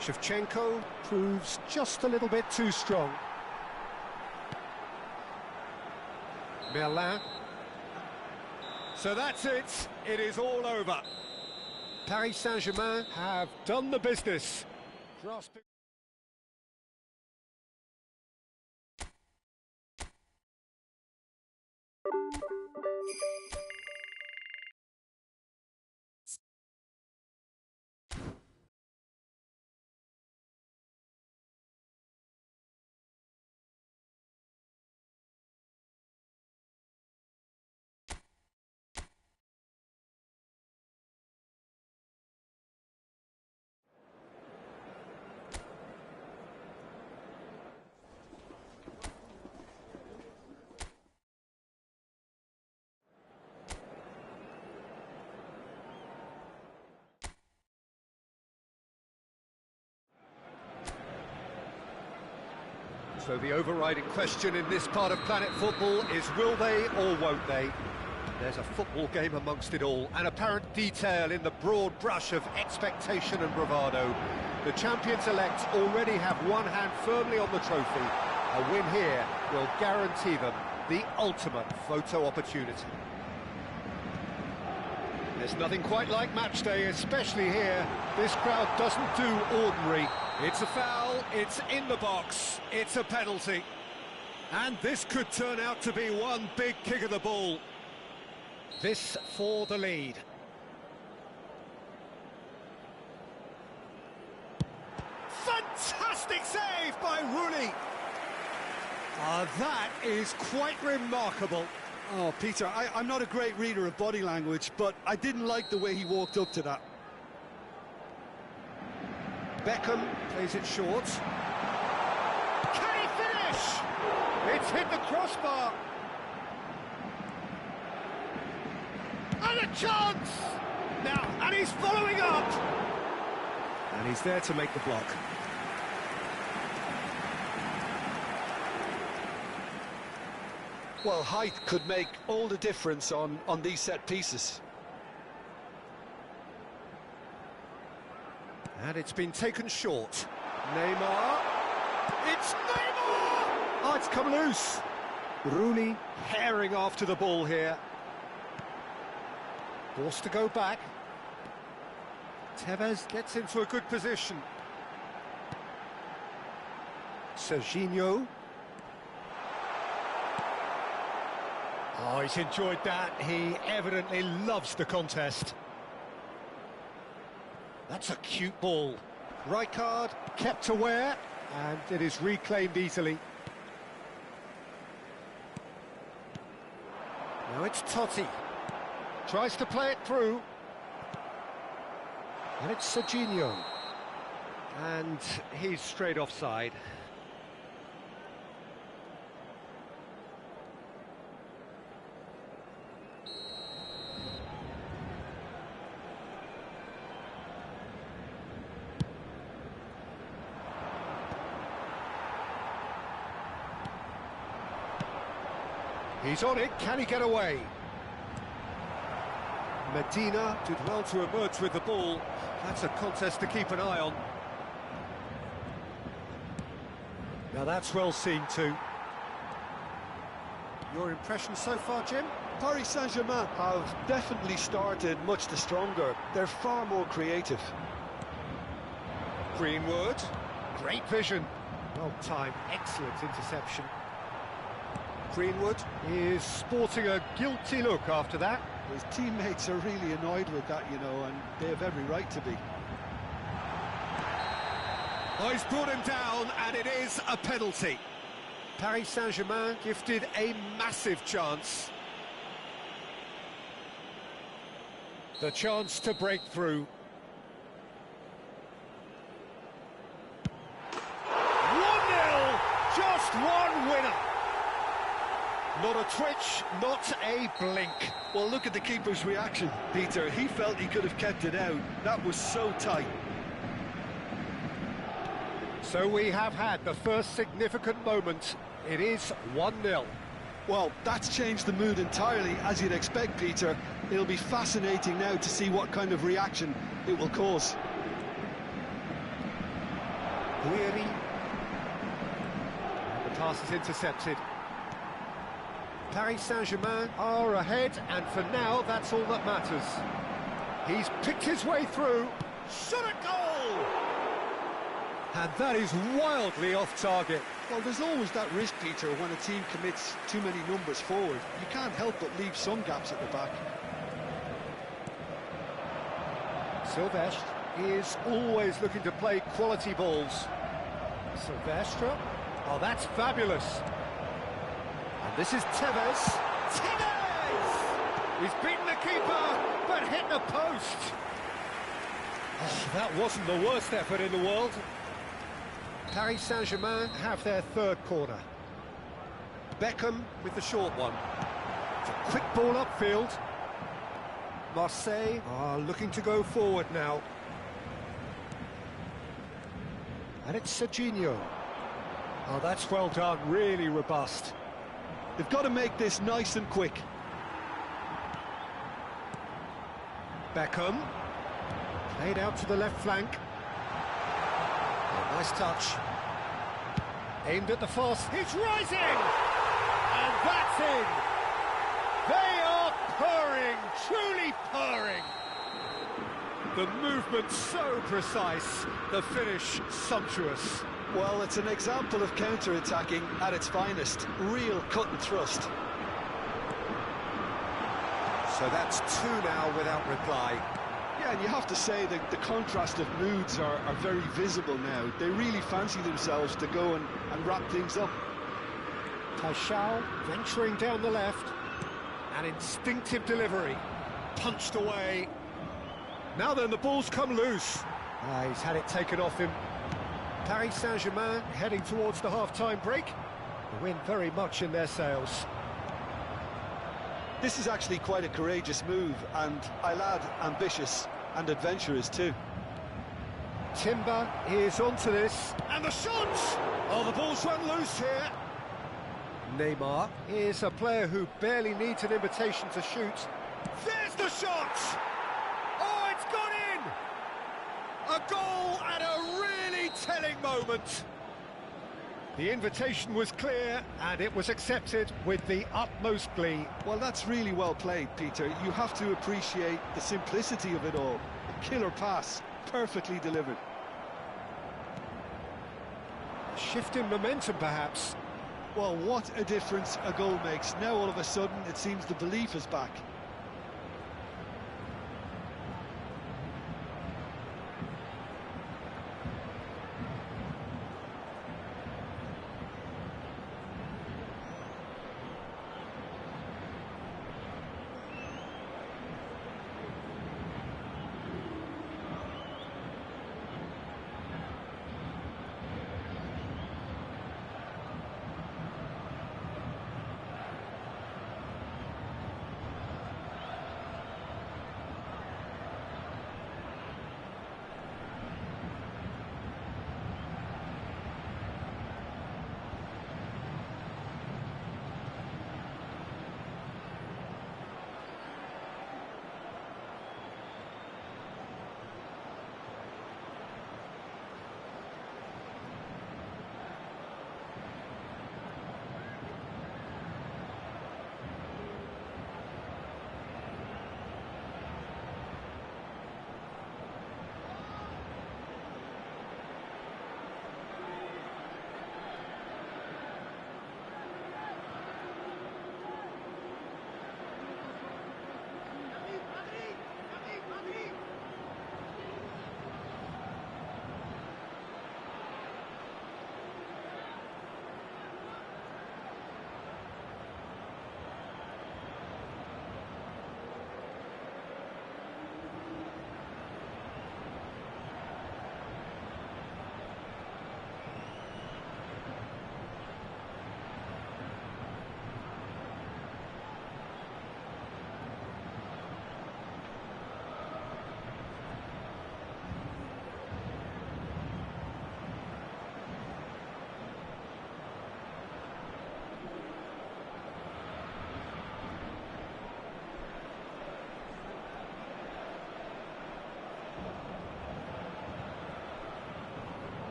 Shevchenko proves just a little bit too strong. Merlin. So that's it. It is all over. Paris Saint-Germain have done the business. Grasping. So the overriding question in this part of Planet Football is, will they or won't they? There's a football game amongst it all, an apparent detail in the broad brush of expectation and bravado. The champions-elect already have one hand firmly on the trophy. A win here will guarantee them the ultimate photo opportunity. There's nothing quite like match day, especially here. This crowd doesn't do ordinary. It's a foul, it's in the box, it's a penalty. And this could turn out to be one big kick of the ball. This for the lead. Fantastic save by Rooney. That is quite remarkable. Oh, Peter, I'm not a great reader of body language, but I didn't like the way he walked up to that. Beckham plays it short. Can he finish? It's hit the crossbar. And a chance! Now, and he's following up. And he's there to make the block. Well, height could make all the difference on these set pieces. And it's been taken short. Neymar. It's Neymar! Oh, it's come loose. Rooney herring after the ball here. Forced to go back. Tevez gets into a good position. Serginho. Oh, he's enjoyed that. He evidently loves the contest. That's a cute ball. Rijkaard kept aware, and it is reclaimed easily. Now it's Totti. Tries to play it through. And it's Serginho. And he's straight offside. He's on it, can he get away? Medina did well to emerge with the ball. That's a contest to keep an eye on. Now that's well seen too. Your impression so far, Jim? Paris Saint-Germain have definitely started much the stronger. They're far more creative. Greenwood, great vision. Well timed, excellent interception. Greenwood is sporting a guilty look after that. His teammates are really annoyed with that, you know, and they have every right to be. Oh, he's brought him down, and it is a penalty. Paris Saint-Germain gifted a massive chance. The chance to break through. 1-0, just one winner. Not a twitch, not a blink. Well, look at the keeper's reaction, Peter. He felt he could have kept it out. That was so tight. So we have had the first significant moment. It is 1-0. Well, that's changed the mood entirely, as you'd expect, Peter. It'll be fascinating now to see what kind of reaction it will cause. Guiri. The pass is intercepted. Paris Saint-Germain are ahead, and for now, that's all that matters. He's picked his way through. Shot at goal! And that is wildly off target. Well, there's always that risk, Peter, when a team commits too many numbers forward. You can't help but leave some gaps at the back. Silvestre is always looking to play quality balls. Silvestre. Oh, that's fabulous. And this is Tevez. Tevez! He's beaten the keeper, but hit the post. Oh, that wasn't the worst effort in the world. Paris Saint-Germain have their third corner. Beckham with the short one. It's a quick ball upfield. Marseille are looking to go forward now. And it's Serginho. Oh, that's well done, really robust. They've got to make this nice and quick. Beckham. Played out to the left flank. Oh, nice touch. Aimed at the fast. He's rising! And that's in! They are purring, truly purring. The movement so precise, the finish sumptuous. Well, it's an example of counter-attacking at its finest. Real cut and thrust. So that's two now without reply. Yeah, and you have to say that the contrast of moods are very visible now. They really fancy themselves to go and wrap things up. Paschal venturing down the left. An instinctive delivery. Punched away. Now then, the ball's come loose. He's had it taken off him. Paris Saint-Germain heading towards the half-time break. The wind very much in their sails. This is actually quite a courageous move, and I'll add ambitious and adventurous too. Timber is onto this, and the shot! Oh, the ball's run loose here. Neymar is a player who barely needs an invitation to shoot. There's the shot! Oh, it's gone in! A goal at a really telling moment. The invitation was clear, and it was accepted with the utmost glee. Well, that's really well played, Peter. You have to appreciate the simplicity of it all. A killer pass, perfectly delivered. Shift in momentum, perhaps. Well, what a difference a goal makes. Now, all of a sudden, it seems the belief is back.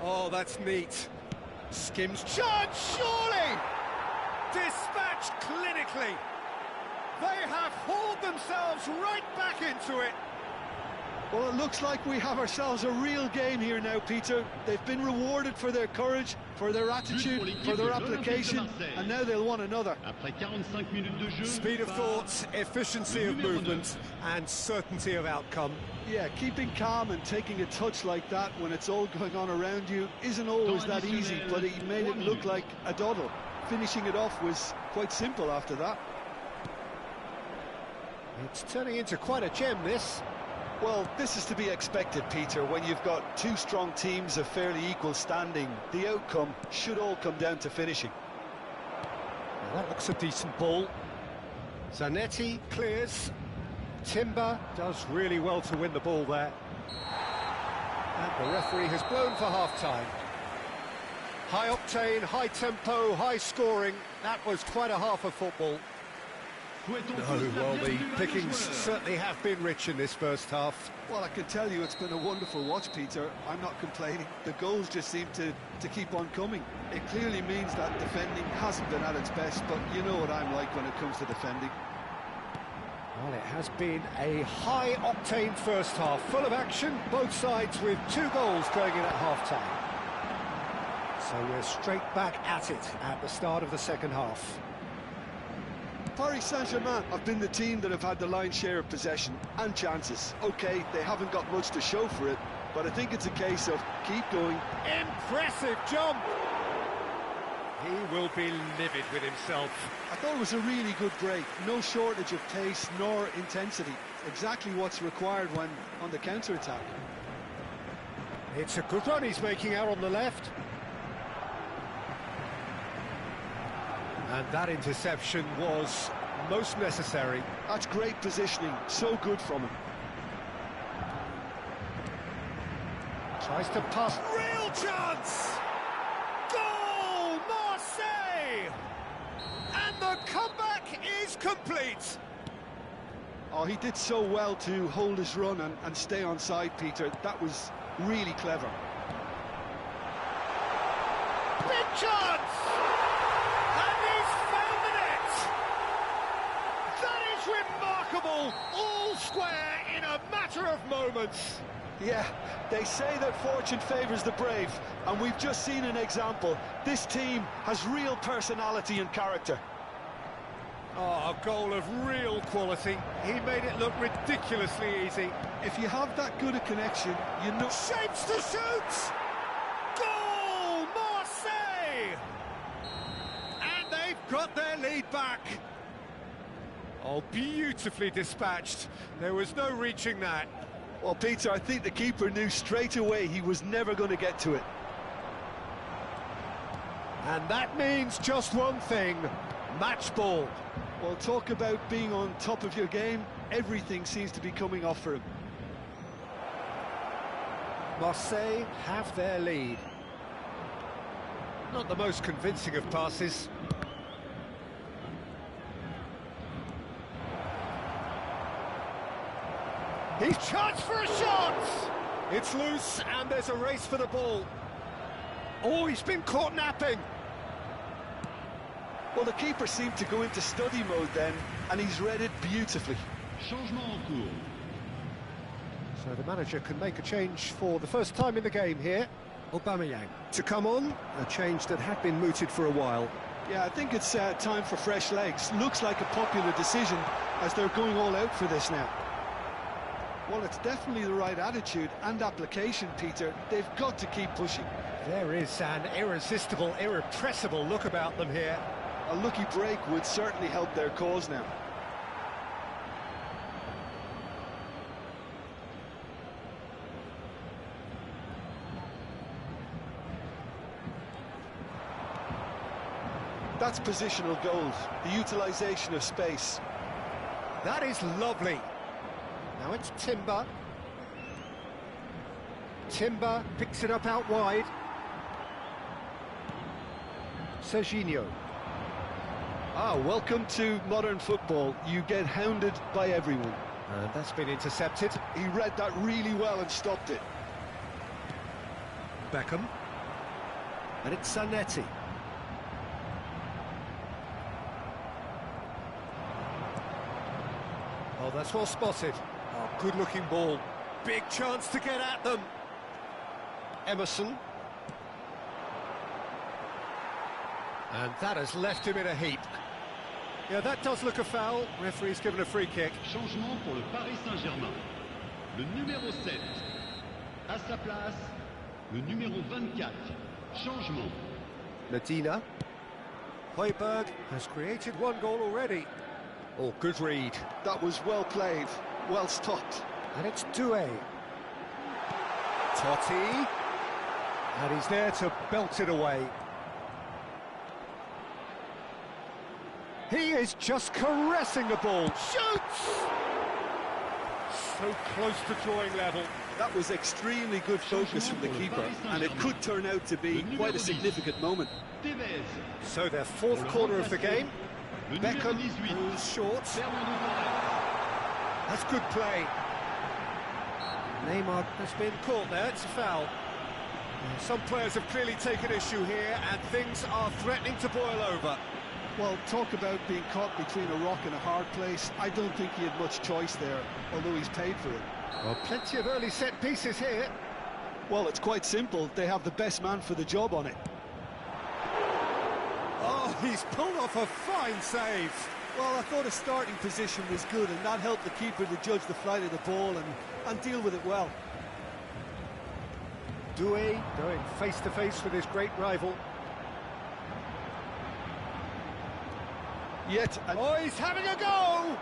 Oh, that's neat. Skims chance, surely! Dispatched clinically. They have hauled themselves right back into it. Well, it looks like we have ourselves a real game here now, Peter. They've been rewarded for their courage, for their attitude, for their application, and now they'll want another. Après 45 minutes de jeu. Speed of thought, efficiency of movement, and certainty of outcome. Yeah, keeping calm and taking a touch like that when it's all going on around you isn't always that easy, but he made it look like a doddle. Finishing it off was quite simple after that. It's turning into quite a gem, this. Well, this is to be expected, Peter. When you've got two strong teams of fairly equal standing, the outcome should all come down to finishing. Well, that looks a decent ball. Zanetti clears. Timber does really well to win the ball there. And the referee has blown for half-time. High octane, high tempo, high scoring. That was quite a half of football. No, well, the pickings certainly have been rich in this first half. Well, I can tell you it's been a wonderful watch, Peter. I'm not complaining. The goals just seem to keep on coming. It clearly means that defending hasn't been at its best, but you know what I'm like when it comes to defending. Well, it has been a high-octane first half, full of action, both sides with 2 goals going in at half-time. So we're straight back at it at the start of the second half. Paris Saint-Germain have been the team that have had the lion's share of possession and chances. OK, they haven't got much to show for it, but I think it's a case of keep going. Impressive jump! He will be livid with himself. I thought it was a really good break. No shortage of pace nor intensity. Exactly what's required when on the counter-attack. It's a good run he's making out on the left. And that interception was most necessary. That's great positioning, so good from him. Tries to pass, real chance! Goal, Marseille! And the comeback is complete. Oh, he did so well to hold his run and stay on side, Peter. That was really clever. Big chance! Remarkable, all square in a matter of moments. Yeah, they say that fortune favours the brave, and we've just seen an example. This team has real personality and character. Oh, a goal of real quality. He made it look ridiculously easy. If you have that good a connection, you know... Shapes to shoot! Goal, Marseille! And they've got their lead back. Oh, beautifully dispatched. There was no reaching that. Well, Peter, I think the keeper knew straight away he was never going to get to it. And that means just one thing, match ball. Well, talk about being on top of your game. Everything seems to be coming off for him. Marseille have their lead. Not the most convincing of passes. He's charged for a shot! It's loose, and there's a race for the ball. Oh, he's been caught napping. Well, the keeper seemed to go into study mode then, and he's read it beautifully. Changement en cours. So the manager can make a change for the first time in the game here. Aubameyang to come on, a change that had been mooted for a while. Yeah, I think it's time for fresh legs. Looks like a popular decision, as they're going all out for this now. Well, it's definitely the right attitude and application, Peter. They've got to keep pushing. There is an irresistible, irrepressible look about them here. A lucky break would certainly help their cause now. That's positional goals, the utilisation of space. That is lovely. Now it's Timber. Timber picks it up out wide. Serginho. Ah, welcome to modern football. You get hounded by everyone. And that's been intercepted. He read that really well and stopped it. Beckham. And it's Zanetti. Oh, that's well spotted. Oh, good-looking ball. Big chance to get at them. Emerson. And that has left him in a heap. Yeah, that does look a foul. Referee's given a free kick. Changement pour le Paris Saint-Germain. Le numéro 7. À sa place, le numéro 24. Changement. Medina. Højbjerg has created one goal already. Oh, good read. That was well played, well stopped. And it's Doué. Totti. And he's there to belt it away. He is just caressing the ball. Shoots! So close to drawing level. That was extremely good focus from the keeper, and it could turn out to be quite a significant moment. So their fourth corner of the game. Beckham moves short. That's good play. Neymar has been caught there, it's a foul. Some players have clearly taken issue here, and things are threatening to boil over. Well, talk about being caught between a rock and a hard place. I don't think he had much choice there, although he's paid for it. Well, plenty of early set pieces here. Well, it's quite simple. They have the best man for the job on it. Oh, he's pulled off a fine save. Well, I thought his starting position was good, and that helped the keeper to judge the flight of the ball and deal with it well. Doué going face-to-face with his great rival. Oh, he's having a go!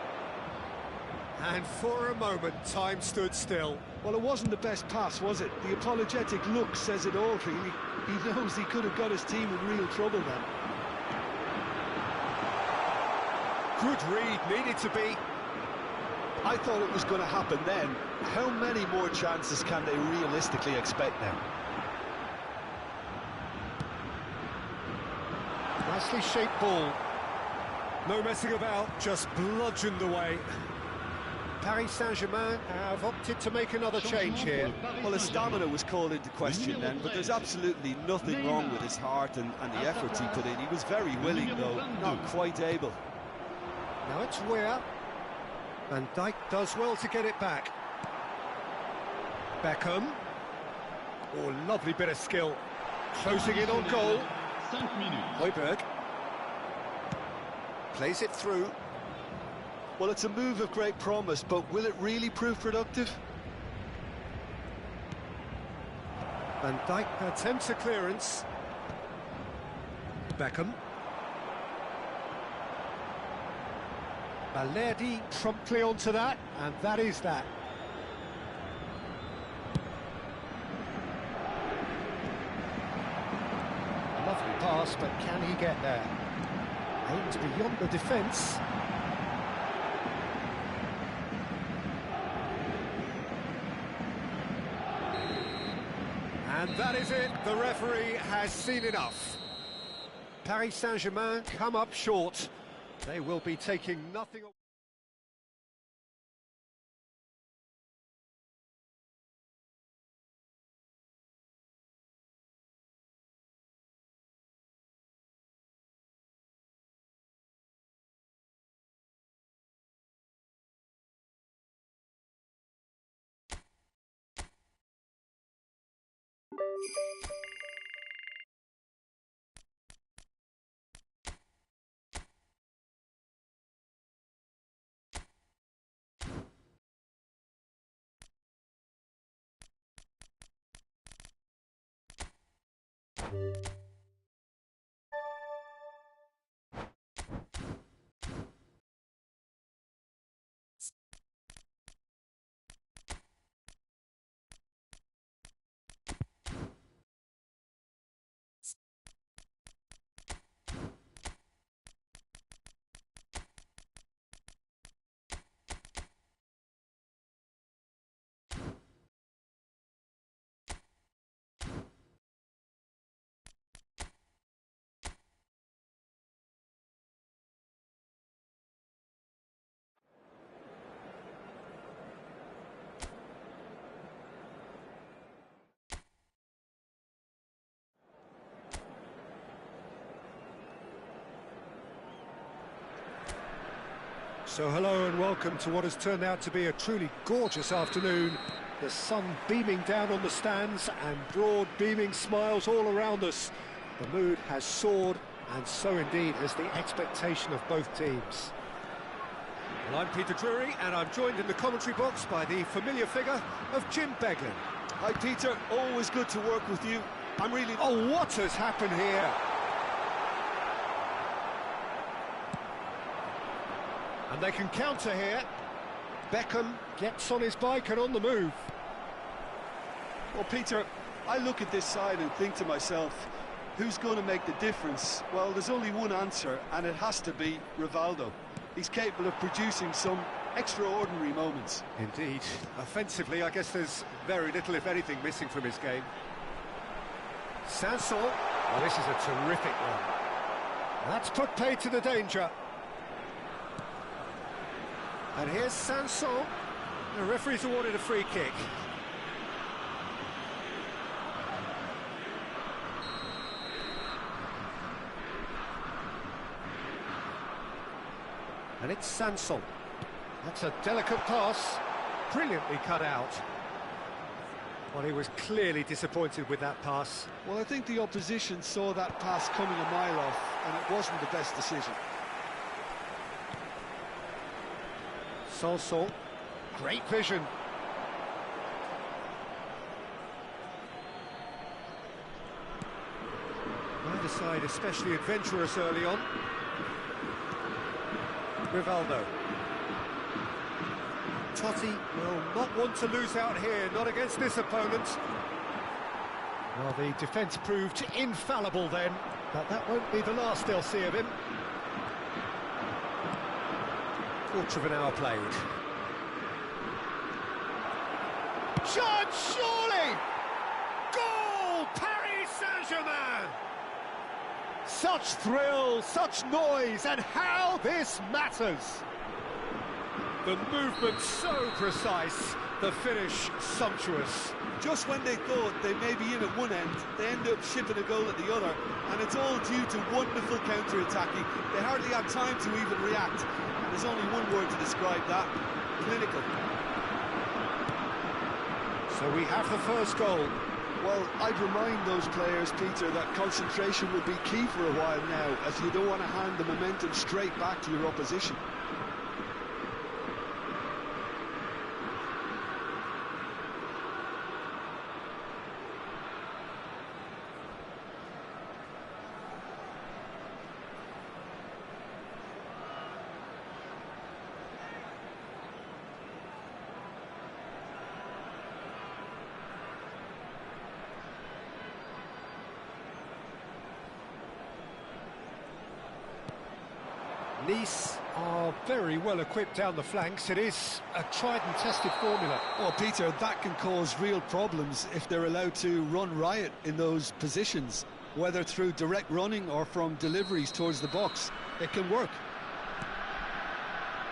And for a moment, time stood still. Well, it wasn't the best pass, was it? The apologetic look says it all, really. He knows he could have got his team in real trouble then. Good read, needed to be. I thought it was going to happen then. How many more chances can they realistically expect now? Nicely shaped ball. No messing about, just bludgeoned away. Paris Saint-Germain have opted to make another change here. Well, his stamina was called into question then, but there's absolutely nothing wrong with his heart and the efforts he put in. He was very willing, though, not quite able. Now it's Weah. Van Dijk does well to get it back. Beckham. Oh, lovely bit of skill. Closing in on goal. Højbjerg. Plays it through. Well, it's a move of great promise, but will it really prove productive? Van Dijk attempts a clearance. Beckham. Balerdi promptly onto that, and that is that. Lovely pass, but can he get there? Aims beyond the defence. And that is it, the referee has seen enough. Paris Saint-Germain come up short. They will be taking nothing away. So hello and welcome to what has turned out to be a truly gorgeous afternoon. The sun beaming down on the stands and broad beaming smiles all around us. The mood has soared, and so indeed has the expectation of both teams. Well, I'm Peter Drury, and I'm joined in the commentary box by the familiar figure of Jim Beglin. Hi Peter, always good to work with you. Oh, what has happened here? And they can counter here. Beckham gets on his bike and on the move. Well, Peter, I look at this side and think to myself, who's going to make the difference? Well, there's only one answer, and it has to be Rivaldo. He's capable of producing some extraordinary moments. Indeed. Offensively, I guess there's very little, if anything, missing from his game. Sanson. Well, this is a terrific one. That's put paid to the danger. And here's Sanson. The referee's awarded a free kick. And it's Sanson. That's a delicate pass. Brilliantly cut out. Well, he was clearly disappointed with that pass. Well, I think the opposition saw that pass coming a mile off, and it wasn't the best decision. Sanson, great vision. Neither side especially adventurous early on. Rivaldo. Totti will not want to lose out here, not against this opponent. Well, the defence proved infallible then, but that won't be the last they'll see of him. Quarter of an hour played. Shot, surely! Goal! Paris Saint-Germain! Such thrill, such noise, and how this matters! The movement so precise, the finish sumptuous. Just when they thought they may be in at one end, they end up shipping a goal at the other, and it's all due to wonderful counter-attacking. They hardly had time to even react. There's only one word to describe that: clinical. So we have the first goal. Well, I'd remind those players, Peter, that concentration will be key for a while now, as you don't want to hand the momentum straight back to your opposition. Nice are very well equipped down the flanks. It is a tried and tested formula. Well, Peter, that can cause real problems if they're allowed to run riot in those positions, whether through direct running or from deliveries towards the box. It can work.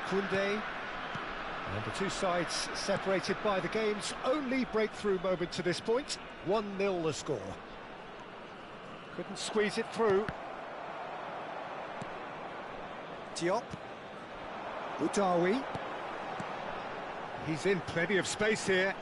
Koundé, and the two sides separated by the game's only breakthrough moment to this point. 1-0 the score. Couldn't squeeze it through. Diop. Udawi. He's in plenty of space here.